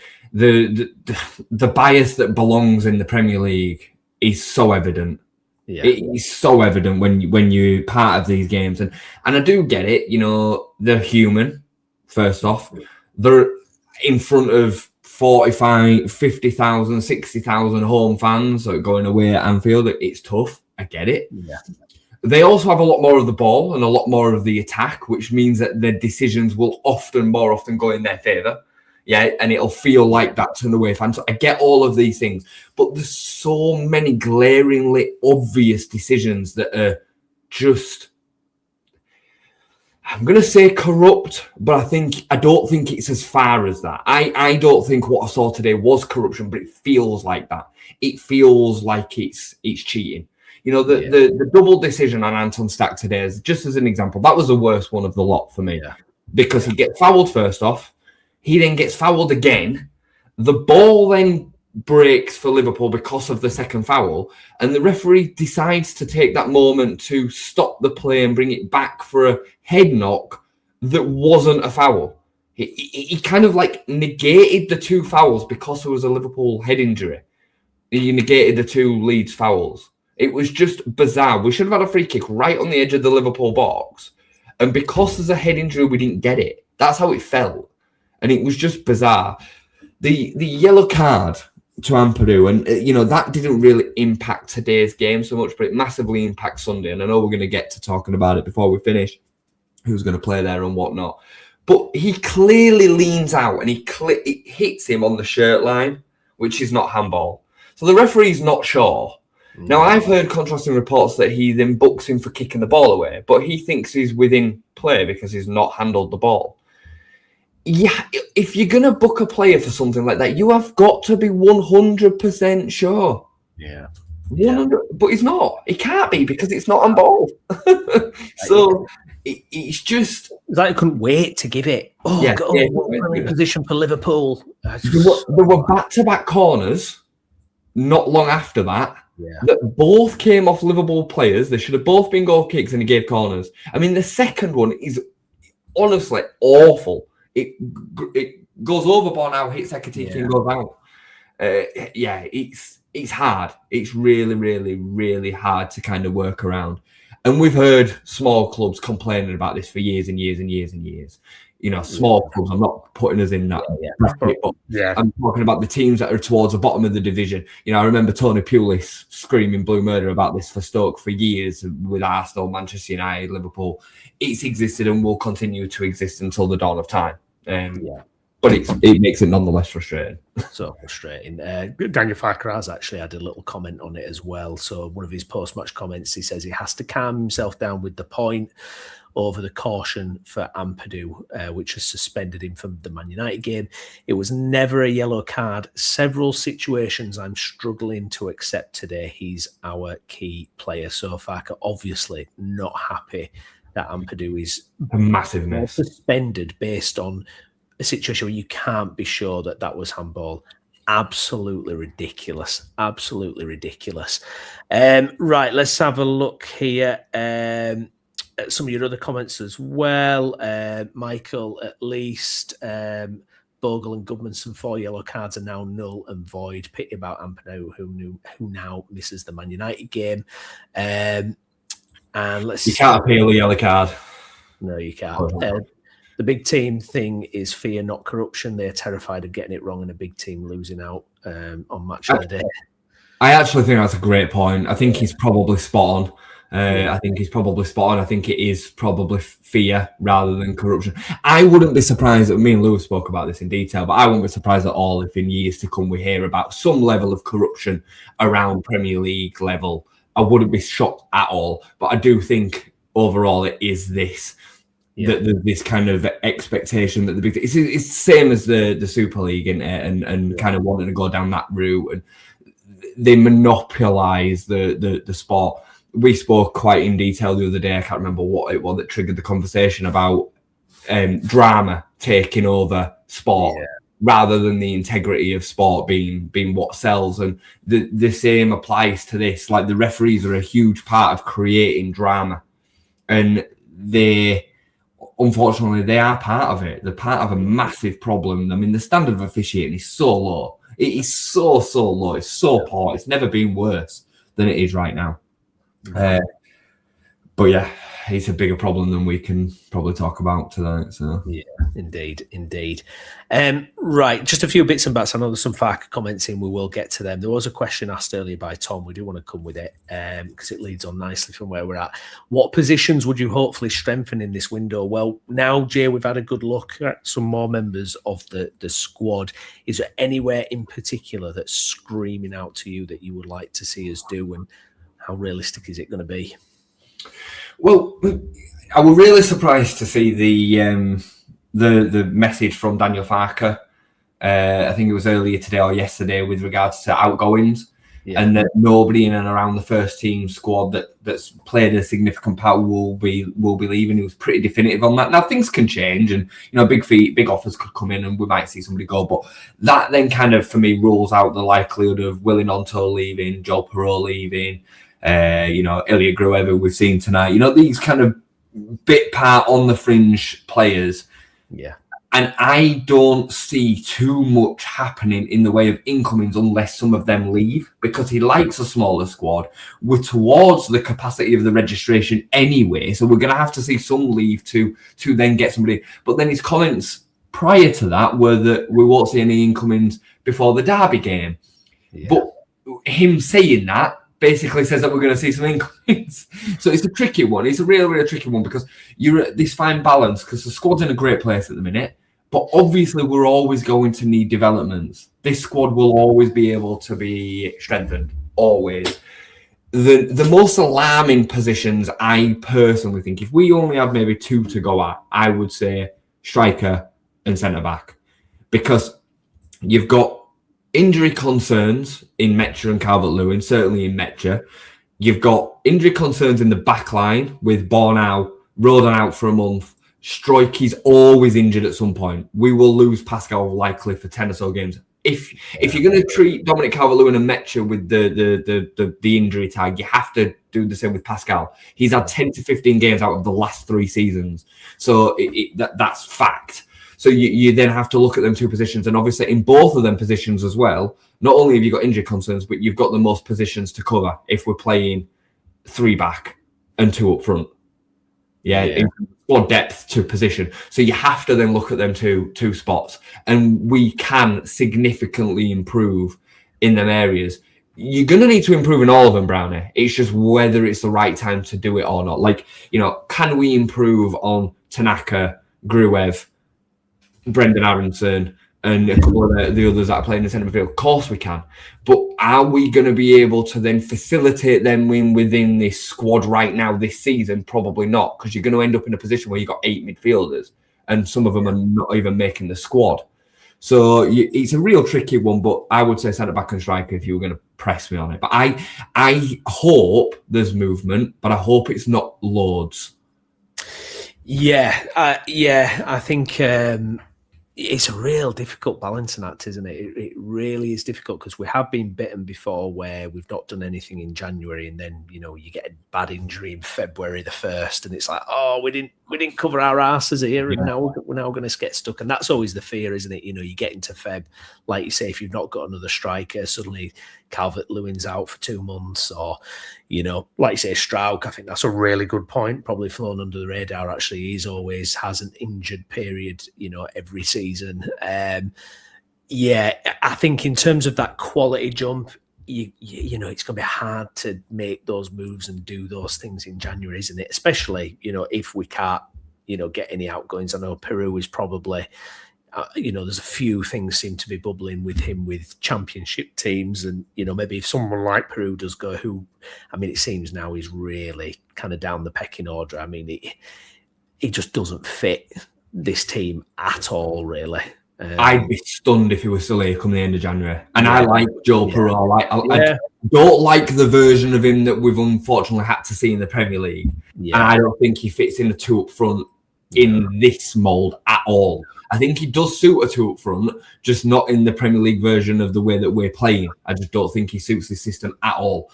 bias that belongs in the Premier League is so evident. Yeah. It's so evident when you're part of these games. And I do get it, they're human, first off. They're in front of 45, 50,000, 60,000 home fans going away at Anfield. It's tough. I get it. Yeah. They also have a lot more of the ball and a lot more of the attack, which means that their decisions will more often go in their favour. Yeah, and it'll feel like that to an away fan. So I get all of these things, but there's so many glaringly obvious decisions that are just, I'm going to say corrupt, but I don't think it's as far as that. I don't think what I saw today was corruption, but it feels like that. It feels like it's cheating. The double decision on Anton Stack today is just as an example. That was the worst one of the lot for me because he gets fouled first off. He then gets fouled again. The ball then breaks for Liverpool because of the second foul. And the referee decides to take that moment to stop the play and bring it back for a head knock that wasn't a foul. He kind of like negated the two fouls because there was a Liverpool head injury. He negated the two Leeds fouls. It was just bizarre. We should have had a free kick right on the edge of the Liverpool box. And because there's a head injury, we didn't get it. That's how it felt. And it was just bizarre. The yellow card to Ampadu, and that didn't really impact today's game so much, but it massively impacts Sunday. And I know we're going to get to talking about it before we finish, who's going to play there and whatnot. But he clearly leans out and it hits him on the shirt line, which is not handball. So the referee's not sure. Now, I've heard contrasting reports that he then books him for kicking the ball away, but he thinks he's within play because he's not handled the ball. Yeah, if you're going to book a player for something like that, you have got to be 100% sure. Yeah. 100, but he's not. He can't be because it's not on ball. So it's just... It's like I couldn't wait to give it. We're in position for Liverpool. There were back-to-back corners not long after that that both came off Liverpool players. They should have both been goal kicks and he gave corners. I mean, the second one is honestly awful. It goes overboard now, hits Ekatike and goes out. It's hard. It's really, really, really hard to kind of work around. And we've heard small clubs complaining about this for years and years and years and years. You know, small clubs, I'm not putting us in that bracket, but I'm talking about the teams that are towards the bottom of the division. You know, I remember Tony Pulis screaming blue murder about this for Stoke for years with Arsenal, Manchester United, Liverpool. It's existed and will continue to exist until the dawn of time. But it makes it nonetheless frustrating. So frustrating. Daniel Farker has actually had a little comment on it as well. So one of his post-match comments, he says he has to calm himself down with the point over the caution for Ampadu, which has suspended him from the Man United game. It was never a yellow card. Several situations I'm struggling to accept today. He's our key player. So Farker obviously not happy that Ampadu is a massive miss. Suspended based on a situation where you can't be sure that was handball. Absolutely ridiculous. Absolutely ridiculous. Right, let's have a look here. At some of your other comments as well. Michael, at least Bogle and Goodmanson, 4 yellow cards are now null and void. Pity about Ampadu, who now misses the Man United game. And you can't appeal a yellow card. No, you can't. The big team thing is fear, not corruption. They're terrified of getting it wrong and a big team losing out on match of the day. I actually think that's a great point. I think he's probably spot on. I think it is probably fear rather than corruption. I wouldn't be surprised, me and Lewis spoke about this in detail, but I wouldn't be surprised at all if in years to come we hear about some level of corruption around Premier League level. I wouldn't be shocked at all. But I do think overall it is this. This kind of expectation that the big it's the same as the Super League and kind of wanting to go down that route, and they monopolise the sport. We spoke quite in detail the other day. I can't remember what it was that triggered the conversation about drama taking over sport rather than the integrity of sport being what sells. And the same applies to this. Like, the referees are a huge part of creating drama, and unfortunately, they are part of it. They're part of a massive problem. I mean, the standard of officiating is so low. It is so low. It's so poor. It's never been worse than it is right now. But yeah, it's a bigger problem than we can probably talk about tonight. So yeah, indeed. Right, just a few bits and bats. I know there's some Farker comments in. We will get to them. There was a question asked earlier by Tom. We do want to come with it because it leads on nicely from where we're at. What positions would you hopefully strengthen in this window? Well, now, Jay, we've had a good look at some more members of the squad. Is there anywhere in particular that's screaming out to you that you would like to see us do, and how realistic is it going to be? Well, I was really surprised to see the message from Daniel Farker. I think it was earlier today or yesterday with regards to outgoings, and that nobody in and around the first team squad that's played a significant part will be leaving. He was pretty definitive on that. Now, things can change, and big offers could come in, and we might see somebody go. But that then kind of, for me, rules out the likelihood of Willie Gnonto leaving, Joel Perreault leaving. Ilya Gruev, we've seen tonight. These kind of bit part on the fringe players. Yeah. And I don't see too much happening in the way of incomings unless some of them leave, because he likes a smaller squad. We're towards the capacity of the registration anyway, so we're going to have to see some leave to then get somebody. But then his comments prior to that were that we won't see any incomings before the Derby game. Yeah. But him saying that basically says that we're going to see some incomings. So it's a tricky one. It's a really, really tricky one, because you're at this fine balance, because the squad's in a great place at the minute, but obviously we're always going to need developments. This squad will always be able to be strengthened, always. The most alarming positions, I personally think, if we only had maybe 2 to go at, I would say striker and centre-back, because you've got injury concerns in Metcher and Calvert-Lewin, certainly in Metcher. You've got injury concerns in the back line with Bornau, Rodan out for a month. Struijk is always injured at some point. We will lose Pascal likely for 10 or so games. If you're going to treat Dominic Calvert-Lewin and Metcher with the injury tag, you have to do the same with Pascal. He's had 10 to 15 games out of the last 3 seasons. So that's fact. So you then have to look at them 2 positions. And obviously in both of them positions as well, not only have you got injury concerns, but you've got the most positions to cover if we're playing 3 back and 2 up front. Yeah. Or depth to position. So you have to then look at them two spots. And we can significantly improve in them areas. You're going to need to improve in all of them, Brownie. It's just whether it's the right time to do it or not. Like, can we improve on Tanaka, Gruev, Brendan Aronson, and a couple of the others that are playing in the centre midfield? Of course we can. But are we going to be able to then facilitate them within this squad right now this season? Probably not, because you're going to end up in a position where you've got 8 midfielders and some of them are not even making the squad. So it's a real tricky one, but I would say centre-back and striker if you were going to press me on it. But I hope there's movement, but I hope it's not loads. Yeah, I think it's a real difficult balancing act, isn't it? It really is difficult because we have been bitten before where we've not done anything in January, and then you get a bad injury in February the 1st, and it's like, oh, we didn't cover our asses here, and now we're going to get stuck. And that's always the fear, isn't it? You get into Feb, like you say, if you've not got another striker, suddenly Calvert-Lewin's out for 2 months, or like you say, Struijk. I think that's a really good point. Probably flown under the radar. Actually, he's always has an injured period, every season. I think in terms of that quality jump, it's going to be hard to make those moves and do those things in January, isn't it? Especially, if we can't, get any outgoings. I know Peru is probably, there's a few things seem to be bubbling with him with championship teams. And, maybe if someone like Peru does go, it seems now he's really kind of down the pecking order. I mean, he just doesn't fit this team at all, really. I'd be stunned if he was still here come the end of January. And I like Joe Peru. I don't like the version of him that we've unfortunately had to see in the Premier League. Yeah. And I don't think he fits in the 2 up front in this mould at all. I think he does suit a 2 up front, just not in the Premier League version of the way that we're playing. I just don't think he suits the system at all.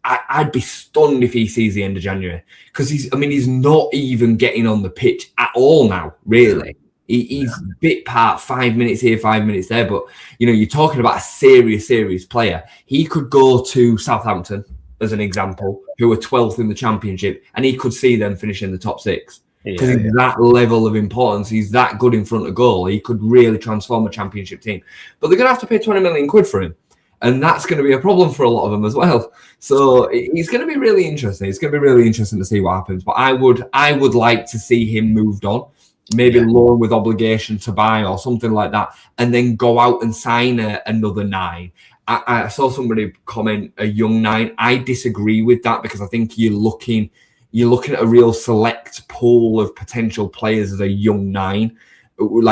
I'd be stunned if he sees the end of January, because he's not even getting on the pitch at all now, really. He's bit part 5 minutes here, 5 minutes there, but you're talking about a serious player. He could go to Southampton, as an example, who are 12th in the Championship, and he could see them finish in the top 6. Because he's that level of importance. He's that good in front of goal. He could really transform a Championship team. But they're going to have to pay 20 million quid for him. And that's going to be a problem for a lot of them as well. So it's going to be really interesting. It's going to be really interesting to see what happens. But I would like to see him moved on, maybe loan with obligation to buy or something like that, and then go out and sign another 9. I saw somebody comment a young 9. I disagree with that, because I think you're looking at a real select pool of potential players as a young 9. Who's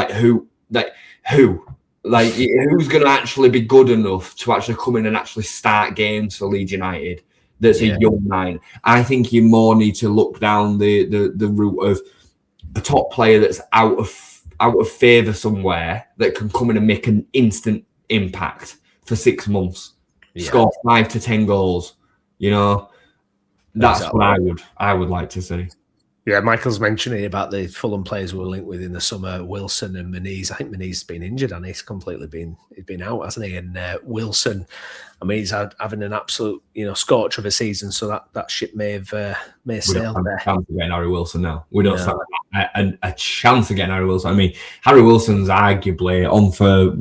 going to actually be good enough to actually come in and actually start games for Leeds United? That's a young 9. I think you more need to look down the route of a top player that's out of favour somewhere that can come in and make an instant impact for 6 months, score 5 to 10 goals. That's what I would like to see. Yeah, Michael's mentioning about the Fulham players we were linked with in the summer, Wilson and Moniz. I think Moniz has been injured, and he's completely been out, hasn't he? And Wilson, he's having an absolute scorch of a season, so that ship may sail there. We don't have a chance of getting Harry Wilson now. We don't have a chance of getting Harry Wilson. Harry Wilson's arguably on for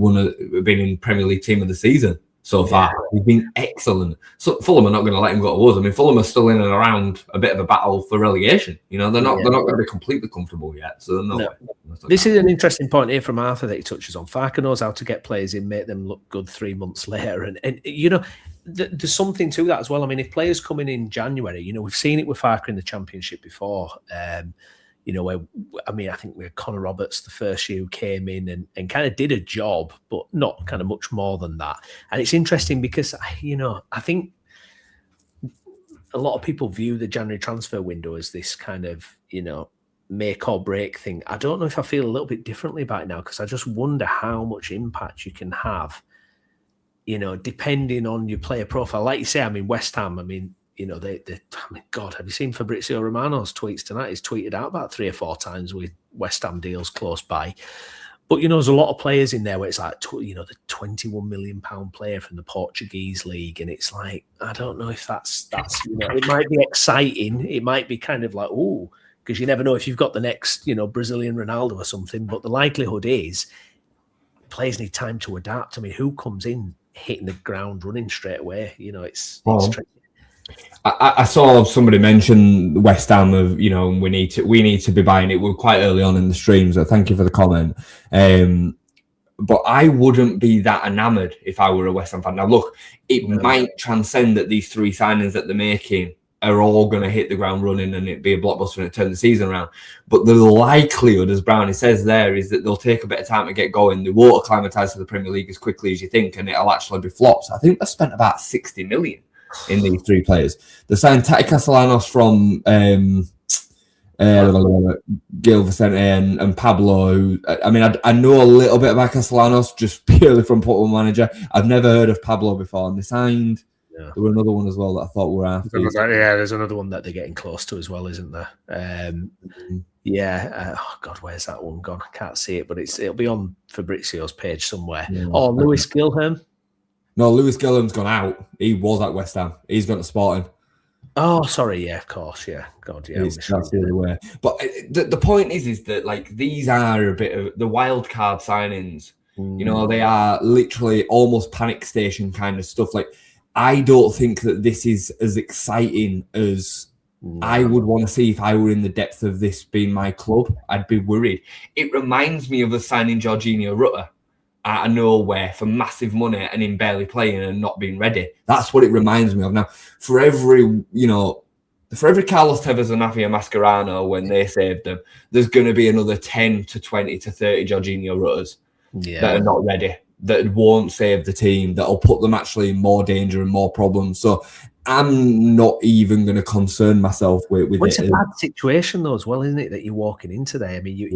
being in Premier League team of the season so far. He's been excellent. So Fulham are not going to let him go to us. Fulham are still in and around a bit of a battle for relegation. They're not going to be completely comfortable yet. So no. This is an interesting point here from Arthur that he touches on. Farke knows how to get players in, make them look good 3 months later, and there's something to that as well. If players come in January, we've seen it with Farke in the Championship before. where, I mean, I think we had Connor Roberts the first year who came in and kind of did a job, but not kind of much more than that. And it's interesting because, I think a lot of people view the January transfer window as this kind of, make or break thing. I don't know if I feel a little bit differently about it now, because I just wonder how much impact you can have, depending on your player profile. Like you say, I mean, West Ham, I mean, God, have you seen Fabrizio Romano's tweets tonight? He's tweeted out about 3 or 4 times with West Ham deals close by. But, there's a lot of players in there where it's like, the £21 million player from the Portuguese league. And it's like, I don't know if that's it might be exciting. It might be kind of like, ooh, because you never know if you've got the next, Brazilian Ronaldo or something. But the likelihood is players need time to adapt. I mean, who comes in hitting the ground running straight away? It's tricky. I saw somebody mention West Ham of, we need to be buying it. We're quite early on in the stream, so thank you for the comment. But I wouldn't be that enamoured if I were a West Ham fan. Now, look, it might transcend that these 3 signings that they're making are all going to hit the ground running and it'd be a blockbuster and it turn the season around. But the likelihood, as Browney says there, is that they'll take a bit of time to get going. They won't acclimatise to the Premier League as quickly as you think, and it'll actually be flops. I think they spent about 60 million in these 3 players. They signed Tati Castellanos from Gil Vicente and Pablo. Who, I mean, I know a little bit about Castellanos just purely from Football Manager. I've never heard of Pablo before. And they signed, there were another one as well that I thought were after. Yeah, there's another one that they're getting close to as well, isn't there? God, where's that one gone? I can't see it, but it'll be on Fabrizio's page somewhere. Yeah, Lewis Gilham. No, Lewis Gilham's gone out. He was at West Ham. He's gone to Sporting. Oh, sorry. Yeah, of course. Yeah. God, yeah. That's the other way. But the point is that, like, these are a bit of the wild card signings. They are literally almost panic station kind of stuff. Like, I don't think that this is as exciting as I would want to see if I were in the depth of this being my club. I'd be worried. It reminds me of us signing Jorginho Rutter out of nowhere for massive money and him barely playing and not being ready. That's what it reminds me of. Now, for every Carlos Tevez and Javier Mascherano, when they saved them, there's going to be another 10 to 20 to 30 Jorginho Rutters that are not ready, that won't save the team, that'll put them actually in more danger and more problems. So I'm not even going to concern myself with it. It's a bad situation, though, as well, isn't it, that you're walking into there? I mean,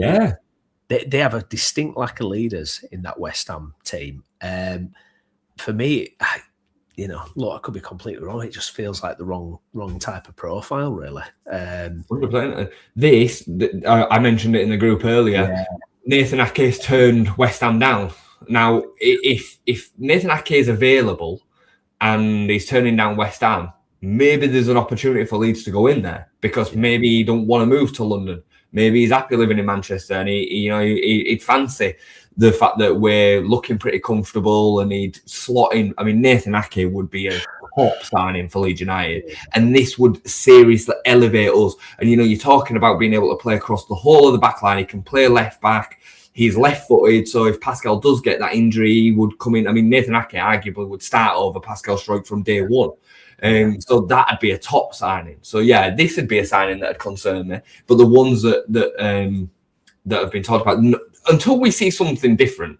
They have a distinct lack of leaders in that West Ham team. For me, look, I could be completely wrong. It just feels like the wrong type of profile, really. 100%. I mentioned it in the group earlier. Yeah. Nathan Ake's turned West Ham down. Now, if Nathan Ake is available and he's turning down West Ham, maybe there's an opportunity for Leeds to go in there, because maybe he don't want to move to London. Maybe he's happy living in Manchester, and he'd fancy the fact that we're looking pretty comfortable, and he'd slot in. I mean, Nathan Ake would be a top signing for Leeds United, and this would seriously elevate us. And you're talking about being able to play across the whole of the back line. He can play left back. He's left-footed, so if Pascal does get that injury, he would come in. I mean, Nathan Ake arguably would start over Pascal Struijk from day one. So that'd be a top signing. So yeah, this would be a signing that'd concern me. But the ones that have been talked about, until we see something different,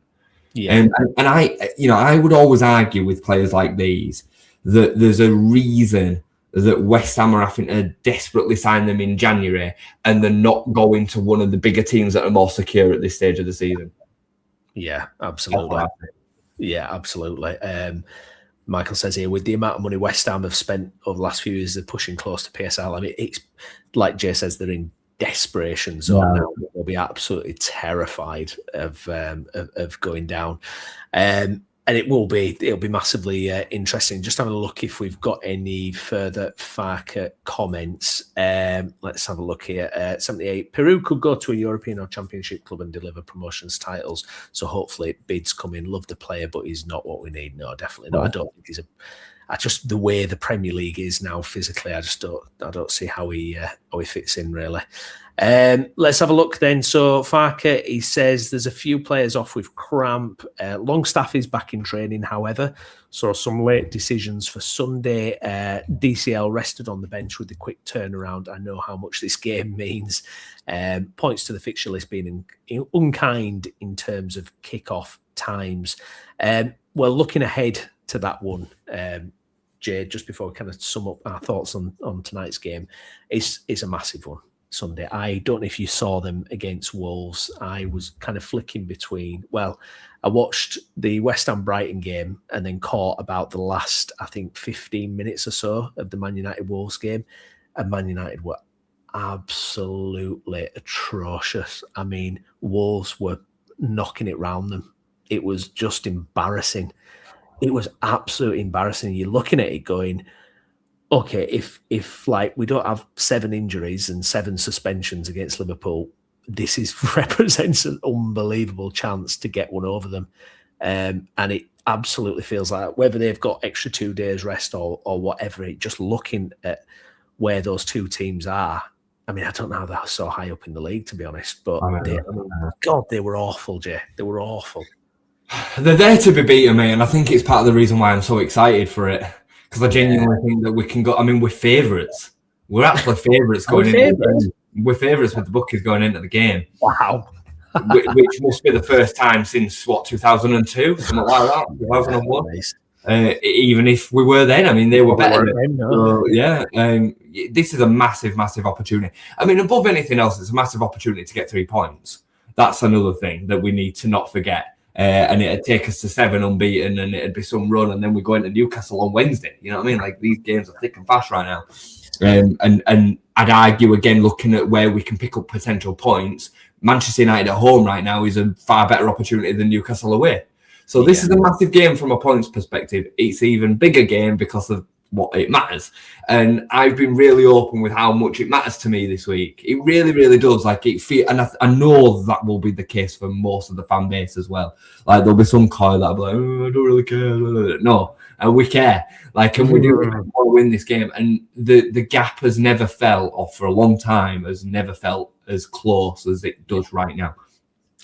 and I would always argue with players like these that there's a reason that West Ham are having to desperately sign them in January, and they're not going to one of the bigger teams that are more secure at this stage of the season. Yeah, absolutely. Yeah, absolutely. Michael says here, with the amount of money West Ham have spent over the last few years, they're pushing close to PSL. I mean, it's like Jay says, they're in desperation zone now. They'll be absolutely terrified of going down. And it'll be massively interesting. Just having a look if we've got any further Farker comments. Let's have a look here. 78. Peru could go to a European or Championship club and deliver promotions titles. So hopefully bids come in. Love the player, but he's not what we need. No, definitely not. I don't think he's the way the Premier League is now physically, I don't see how he fits in really. Let's have a look then. So Farker, he says there's a few players off with cramp. Longstaff is back in training, however. So some late decisions for Sunday. DCL rested on the bench with a quick turnaround. I know how much this game means. Points to the fixture list being unkind in terms of kickoff times. Well, looking ahead to that one, Jay, just before we kind of sum up our thoughts on tonight's game, it's a massive one. Sunday. I don't know if you saw them against Wolves. I was kind of flicking between. Well, I watched the West Ham Brighton game and then caught about the last, I think, 15 minutes or so of the Man United Wolves game. And Man United were absolutely atrocious. I mean, Wolves were knocking it round them. It was just embarrassing. It was absolutely embarrassing. You're looking at it going, okay, if like we don't have 7 injuries and 7 suspensions against Liverpool, this represents an unbelievable chance to get one over them. And it absolutely feels like whether they've got extra 2 days rest or whatever, just looking at where those two teams are. I mean, I don't know how they're so high up in the league, to be honest, but God, they were awful, Jay. They were awful. They're there to be beaten, mate, and I think it's part of the reason why I'm so excited for it. Because I genuinely think that we can go. I mean, we're favourites. We're actually favourites going into. We're favourites with the bookies going into the game. Wow, which must be the first time since 2002, something like that, 2001. Nice. Even if we were then, I mean, they were better. So, yeah, this is a massive, massive opportunity. I mean, above anything else, it's a massive opportunity to get 3 points. That's another thing that we need to not forget. And it'd take us to 7 unbeaten, and it'd be some run, and then we go into Newcastle on Wednesday. You know what I mean? Like, these games are thick and fast right now. And I'd argue again, looking at where we can pick up potential points, Manchester United at home right now is a far better opportunity than Newcastle away. So this is a massive game from a points perspective. It's an even bigger game because of what it matters. And I've been really open with how much it matters to me this week. It really, really does. Like, and I know that will be the case for most of the fan base as well. Like, there'll be some coy that'll be like, oh, I don't really care. No, we care. Like, and we do want to win this game. And the gap has never felt, or for a long time, has never felt as close as it does right now.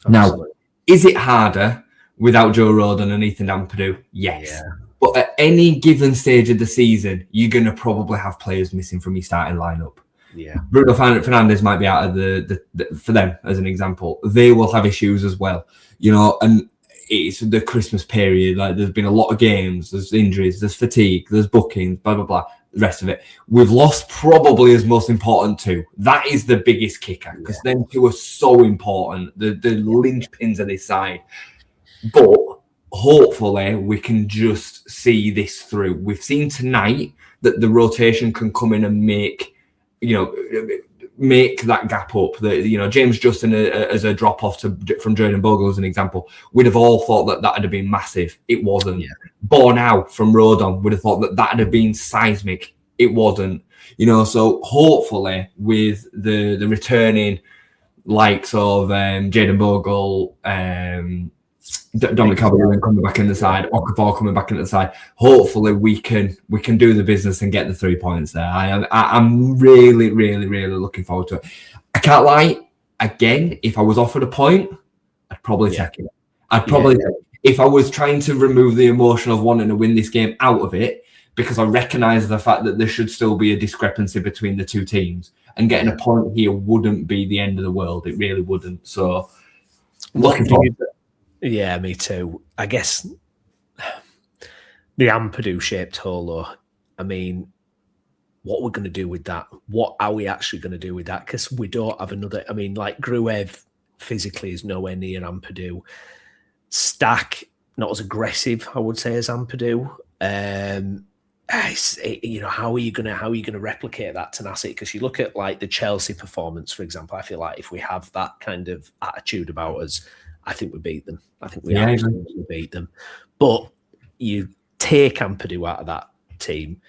Absolutely. Now, is it harder without Joe Rodon and Ethan Ampadu? Yes. Yeah. But at any given stage of the season, you're going to probably have players missing from your starting lineup. Yeah, Bruno Fernandes might be out of the for them, as an example. They will have issues as well, you know, and it's the Christmas period. Like, there's been a lot of games, there's injuries, there's fatigue, there's bookings, blah, blah, blah, the rest of it. We've lost probably as most important 2. That is the biggest kicker, because them 2 are so important, the linchpins of this side. But hopefully we can just see this through. We've seen tonight that the rotation can come in and make that gap up. That, you know, James Justin as a drop off from Jordan Bogle as an example, we'd have all thought that would have been massive. It wasn't. Born out from Rodon, would have thought that would have been seismic. It wasn't. You know, so hopefully with the returning likes of Jaden Bogle, Dominic Calvert-Lewin coming back in the side, Okafor coming back into the side. Hopefully, we can do the business and get the 3 points there. I'm really, really, really looking forward to it. I can't lie. Again, if I was offered a point, I'd probably take it. If I was trying to remove the emotion of wanting to win this game out of it, because I recognise the fact that there should still be a discrepancy between the 2 teams, and getting a point here wouldn't be the end of the world. It really wouldn't. So, looking forward to it. Yeah, me too. I guess the Ampadu-shaped hole, though, I mean, what we're going to do with that? What are we actually going to do with that? Because we don't have another... I mean, like, Gruev physically is nowhere near Ampadu. Stack, not as aggressive, I would say, as Ampadu. You know, how are you going to replicate that tenacity? Because you look at, like, the Chelsea performance, for example. I feel like if we have that kind of attitude about us, I think we beat them. I think we absolutely beat them. But you take Ampadu out of that team.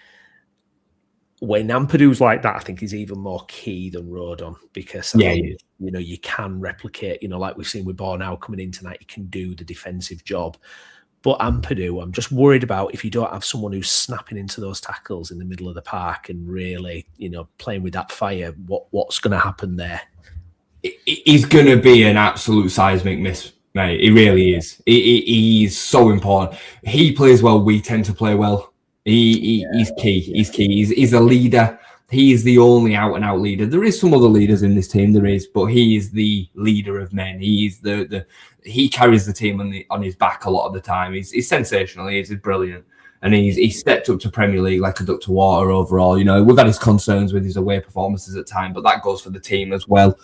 When Ampadu's like that, I think he's even more key than Rodon, because you know, you can replicate, you know, like we've seen with Bornau coming in tonight, you can do the defensive job. But Ampadu, I'm just worried about if you don't have someone who's snapping into those tackles in the middle of the park and really, you know, playing with that fire, what's going to happen there? He's going to be an absolute seismic miss, mate. He really is. He's so important. He plays well. We tend to play well. He's key. He's key. He's a leader. He's the only out-and-out leader. There is some other leaders in this team, but he is the leader of men. He's he carries the team on his back a lot of the time. He's sensational. He's brilliant. And he's stepped up to Premier League like a duck to water overall. You know, we've had his concerns with his away performances at times, but that goes for the team as well.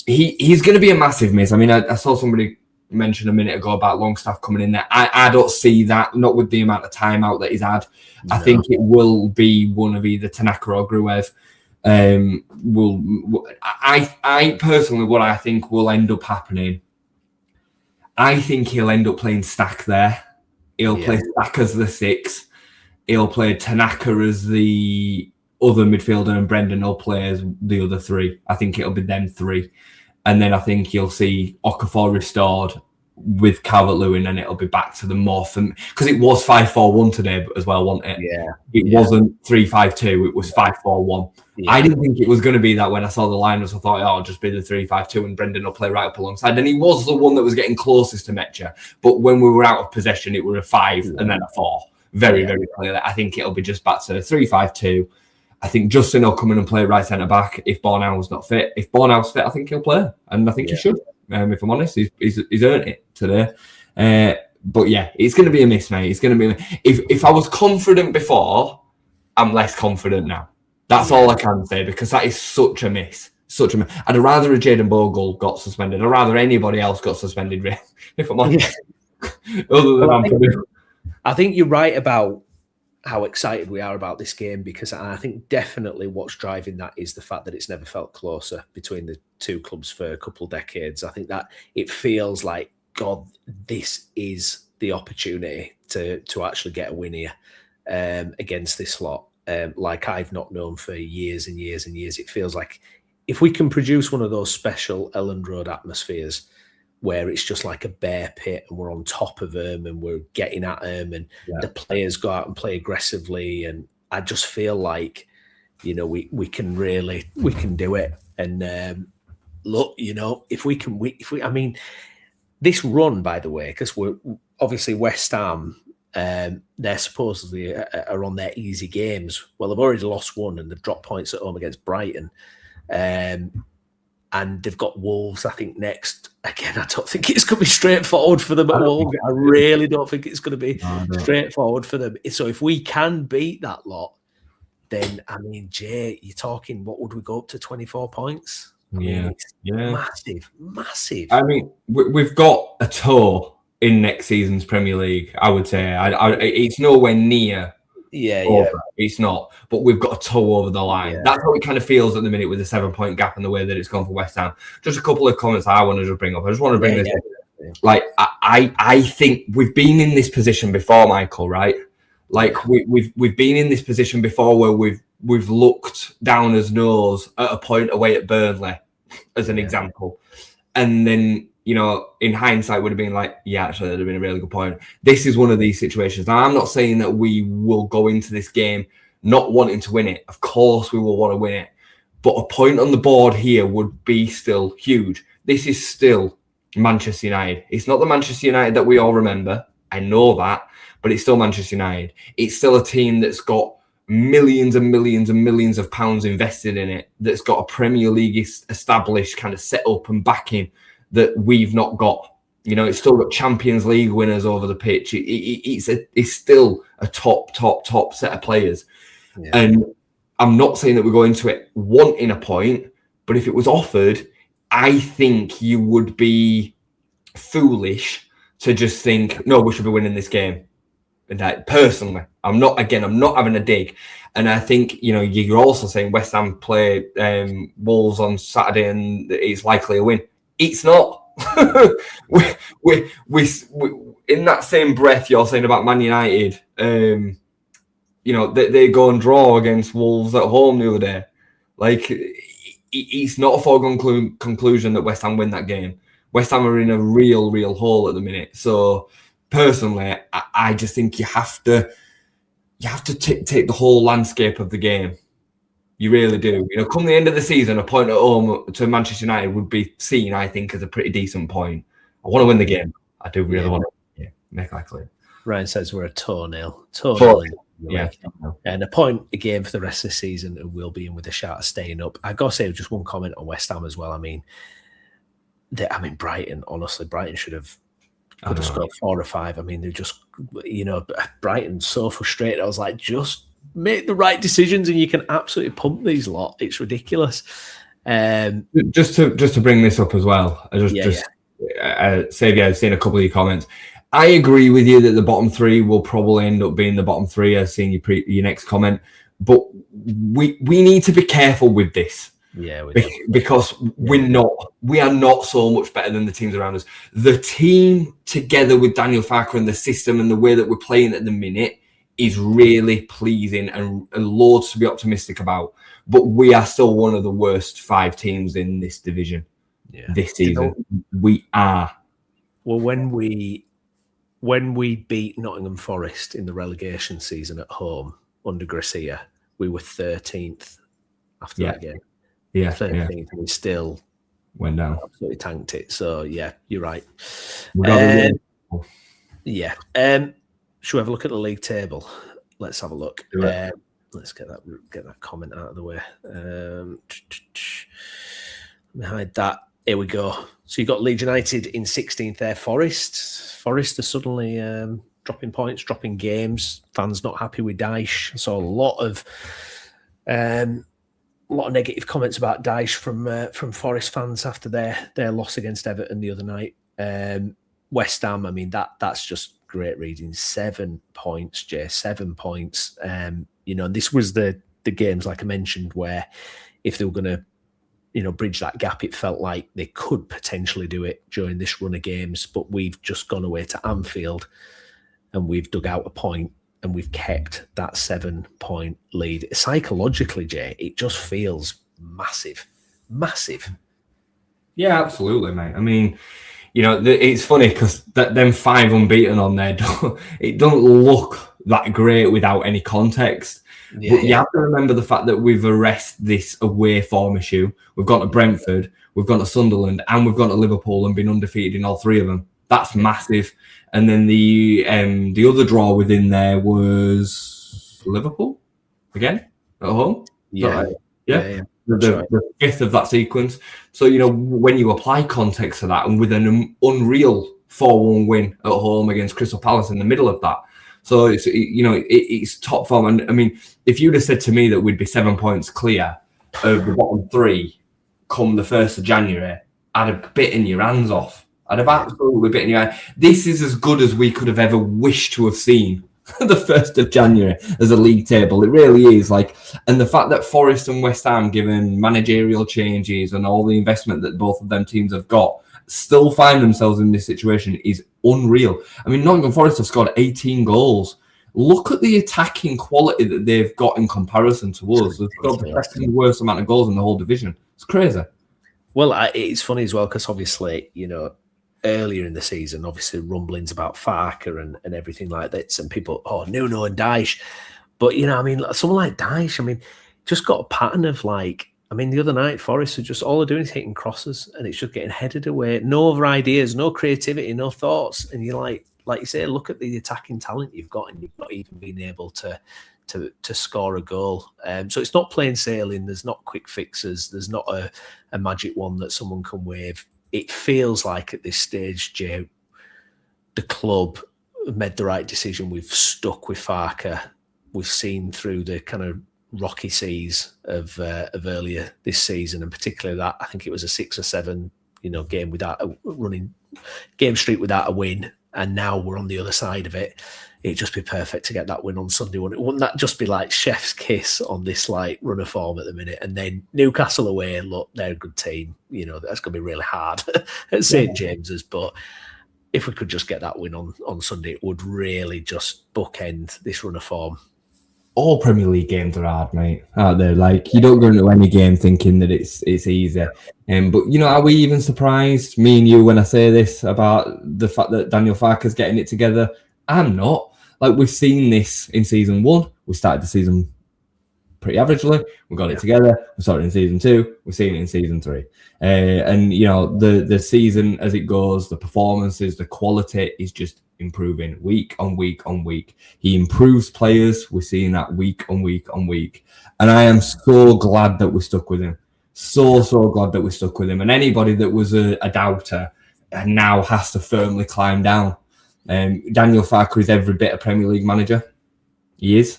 He's going to be a massive miss. I mean, I saw somebody mention a minute ago about Longstaff coming in there. I don't see that, not with the amount of time out that he's had. No. I think it will be one of either Tanaka or Gruev. I personally, what I think will end up happening, I think he'll end up playing Stack there. He'll play Stack as the 6. He'll play Tanaka as the other midfielder, and Brendan will play as the other 3. I think it'll be them 3. And then I think you'll see Okafor restored with Calvert-Lewin, and it'll be back to the more because it was 5-4-1 today as well, wasn't it? Yeah. It wasn't 3-5-2, it was 5-4-1. Yeah. I didn't think it was going to be that when I saw the lineups. I thought, it'll just be the 3-5-2 and Brendan will play right up alongside. And he was the one that was getting closest to Mecha. But when we were out of possession, it were a 5 and then a 4. Very, very clearly. I think it'll be just back to 3-5-2. I think Justin will come in and play right centre back if Bornau's not fit. If Bornau's fit, I think he'll play, and I think he should. If I'm honest, he's earned it today. But yeah, it's going to be a miss, mate. It's going to be. If I was confident before, I'm less confident now. That's all I can say, because that is such a miss. I'd rather a Jayden Bogle got suspended. I'd rather anybody else got suspended. If I'm honest, other than I think you're right about how excited we are about this game, because I think definitely what's driving that is the fact that it's never felt closer between the two clubs for a couple of decades. I think that it feels like, God, this is the opportunity to actually get a win here against this lot, like I've not known for years and years and years. It feels like if we can produce one of those special Elland Road atmospheres where it's just like a bear pit and we're on top of them and we're getting at them and the players go out and play aggressively. And I just feel like, you know, we can do it. And look, you know, if we, I mean, this run, by the way, because we're obviously West Ham, they're supposedly are on their easy games. Well, they've already lost one and they've dropped points at home against Brighton. And they've got Wolves, I think, next. Again, I don't think it's going to be straightforward for them at Wolves. I really don't think it's going to be straightforward for them. So if we can beat that lot, then, I mean, Jay, you're talking, what would we go up to, 24 points? I mean, it's massive. I mean, we've got a toe in next season's Premier League, I would say. It's nowhere near over. It's not, but we've got a toe over the line. That's how it kind of feels at the minute with the 7-point gap and the way that it's gone for West Ham. Just a couple of comments I want to just bring up. I just want to bring this up. Like, I think we've been in this position before, Michael, right? Like we've been in this position before where we've looked down as nose at a point away at Burnley, as an example, and then, you know, in hindsight would have been like, yeah, actually, that'd have been a really good point. This is one of these situations. Now, I'm not saying that we will go into this game not wanting to win it. Of course, we will want to win it. But a point on the board here would be still huge. This is still Manchester United. It's not the Manchester United that we all remember. I know that. But it's still Manchester United. It's still a team that's got millions and millions and millions of pounds invested in it, that's got a Premier League established kind of set up and backing that we've not got. You know, it's still got Champions League winners over the pitch. It's still a top set of players. Yeah. And I'm not saying that we go into it wanting a point, but if it was offered, I think you would be foolish to just think, no, we should be winning this game. And personally, I'm not having a dig. And I think, you know, you're also saying West Ham play Wolves on Saturday and it's likely a win. It's not. we in that same breath you're saying about Man United, you know, they go and draw against Wolves at home the other day. Like, it's not a foregone conclusion that West Ham win that game. West Ham are in a real hole at the minute. So personally, I just think you have to take the whole landscape of the game You really do. You know, come the end of the season, a point at home to Manchester United would be seen, I think, as a pretty decent point. I want to win the game. I do really want to make that clear. Ryan says we're a toenail. Yeah. And a point a game for the rest of the season, and we'll be in with a shot of staying up. I got to say just one comment on West Ham as well. I mean, Brighton, honestly, Brighton could have scored 4 or 5. I mean, they're just, Brighton's so frustrated. I was like, just make the right decisions and you can absolutely pump these lot. It's ridiculous. Just to bring this up as well, Xavier, I've seen a couple of your comments. I agree with you that the bottom 3 will probably end up being the bottom 3. I've seen your next comment, but we need to be careful with this. Yeah, because we are not so much better than the teams around us. The team, together with Daniel Farke and the system and the way that we're playing at the minute, is really pleasing and loads to be optimistic about. But we are still one of the worst 5 teams in this division this season. We are. Well, when we beat Nottingham Forest in the relegation season at home under Garcia, we were 13th after that game. Yeah, 13th, and we still went down. Absolutely tanked it. So yeah, you're right. Should we have a look at the league table? Let's have a look. Let's get that comment out of the way. Let me hide that. Here we go. So you got Leeds United in 16th there. Forest are suddenly dropping points, dropping games. Fans not happy with Dyche. I saw a lot of negative comments about Dyche from Forest fans after their loss against Everton the other night. West Ham, I mean, that's just great reading. 7 points, Jay, 7 points. And this was the games, like I mentioned, where if they were going to, bridge that gap, it felt like they could potentially do it during this run of games. But we've just gone away to Anfield and we've dug out a point and we've kept that 7-point lead. Psychologically, Jay, it just feels massive. Yeah, absolutely, mate. I mean, it's funny because them 5 unbeaten on there, it don't look that great without any context. But you have to remember the fact that we've arrested this away form issue. We've gone to Brentford, we've gone to Sunderland, and we've gone to Liverpool and been undefeated in all 3 of them. That's massive. And then the other draw within there was Liverpool again at home. Yeah. The 5th of that sequence. So, when you apply context to that and with an unreal 4-1 win at home against Crystal Palace in the middle of that. So, it's top form. And, I mean, if you'd have said to me that we'd be 7 points clear of the bottom 3 come the 1st of January, I'd have bitten your hands off. I'd have absolutely bitten your hand. This is as good as we could have ever wished to have seen the 1st of January as a league table. It really is. And the fact that Forest and West Ham, given managerial changes and all the investment that both of them teams have got, still find themselves in this situation is unreal. I mean, Nottingham Forest have scored 18 goals. Look at the attacking quality that they've got in comparison to us. They've got the second worst amount of goals in the whole division. It's crazy. Well, it's funny as well because obviously, earlier in the season, obviously rumblings about Farke and everything like that, and people, Nuno and Dyche. But, someone like Dyche, just got a pattern of the other night, Forest are just, all they're doing is hitting crosses and it's just getting headed away. No other ideas, no creativity, no thoughts. And you're like you say, look at the attacking talent you've got and you've not even been able to score a goal. So it's not plain sailing. There's not quick fixes. There's not a magic wand that someone can wave. It feels like at this stage, Jay, the club made the right decision. We've stuck with Farke. We've seen through the kind of rocky seas of earlier this season, and particularly that I think it was a 6 or 7, game without a running game streak without a win, and now we're on the other side of it. It'd just be perfect to get that win on Sunday. Wouldn't that just be like chef's kiss on this run of form at the minute? And then Newcastle away, look, they're a good team. That's going to be really hard at St James's. But if we could just get that win on Sunday, it would really just bookend this run of form. All Premier League games are hard, mate, aren't they? You don't go into any game thinking that it's easy. But, are we even surprised, me and you, when I say this about the fact that Daniel Farke's getting it together? I'm not. We've seen this in season 1. We started the season pretty averagely. We got it together. We saw it in season 2. We're seeing it in season 3. And you know, the season as it goes, the performances, the quality is just improving week on week on week. He improves players. We're seeing that week on week on week. And I am so glad that we stuck with him. So glad that we stuck with him. And anybody that was a doubter now has to firmly climb down. Daniel Farke is every bit a Premier League manager. He is.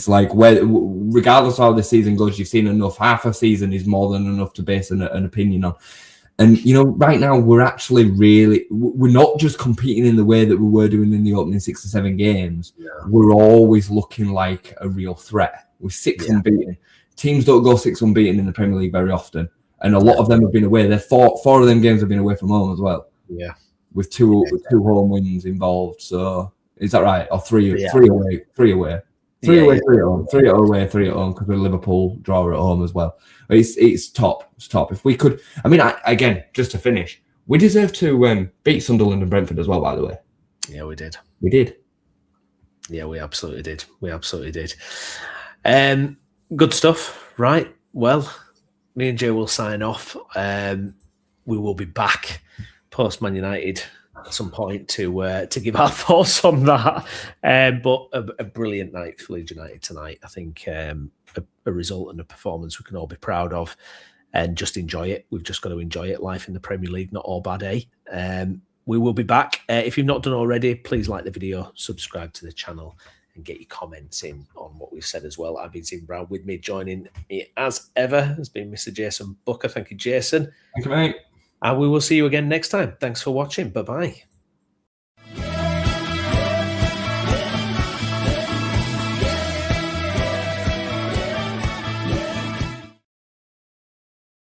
Like, regardless of how the season goes, you've seen enough. Half a season is more than enough to base an opinion on. And, you know, right now we're actually we're not just competing in the way that we were doing in the opening 6 or 7 games. Yeah. We're always looking like a real threat. We're 6 unbeaten. Teams don't go 6 unbeaten in the Premier League very often. And a lot of them have been away. They're four of them games have been away from home as well. Yeah. With two home wins involved. So is that right? Or three away. 3 away, 3 at home. 3 away, 3 at home, because we're Liverpool draw at home as well. It's top. It's top. If we could, I mean, again, just to finish, we deserve to beat Sunderland and Brentford as well, by the way. Yeah, we did. We did. Yeah, we absolutely did. Good stuff. Right. Well, me and Jay will sign off. We will be back post Man United at some point to give our thoughts on that. But a brilliant night for Leeds United tonight. I think a result and a performance we can all be proud of, and just enjoy it. We've just got to enjoy it. Life in the Premier League, not all bad, eh? We will be back. If you've not done already, please like the video, subscribe to the channel, and get your comments in on what we've said as well. I've been Stephen Brown. With me, joining me as ever, has been Mr. Jason Booker. Thank you, Jason. Thank you, mate. And we will see you again next time. Thanks for watching. Bye-bye.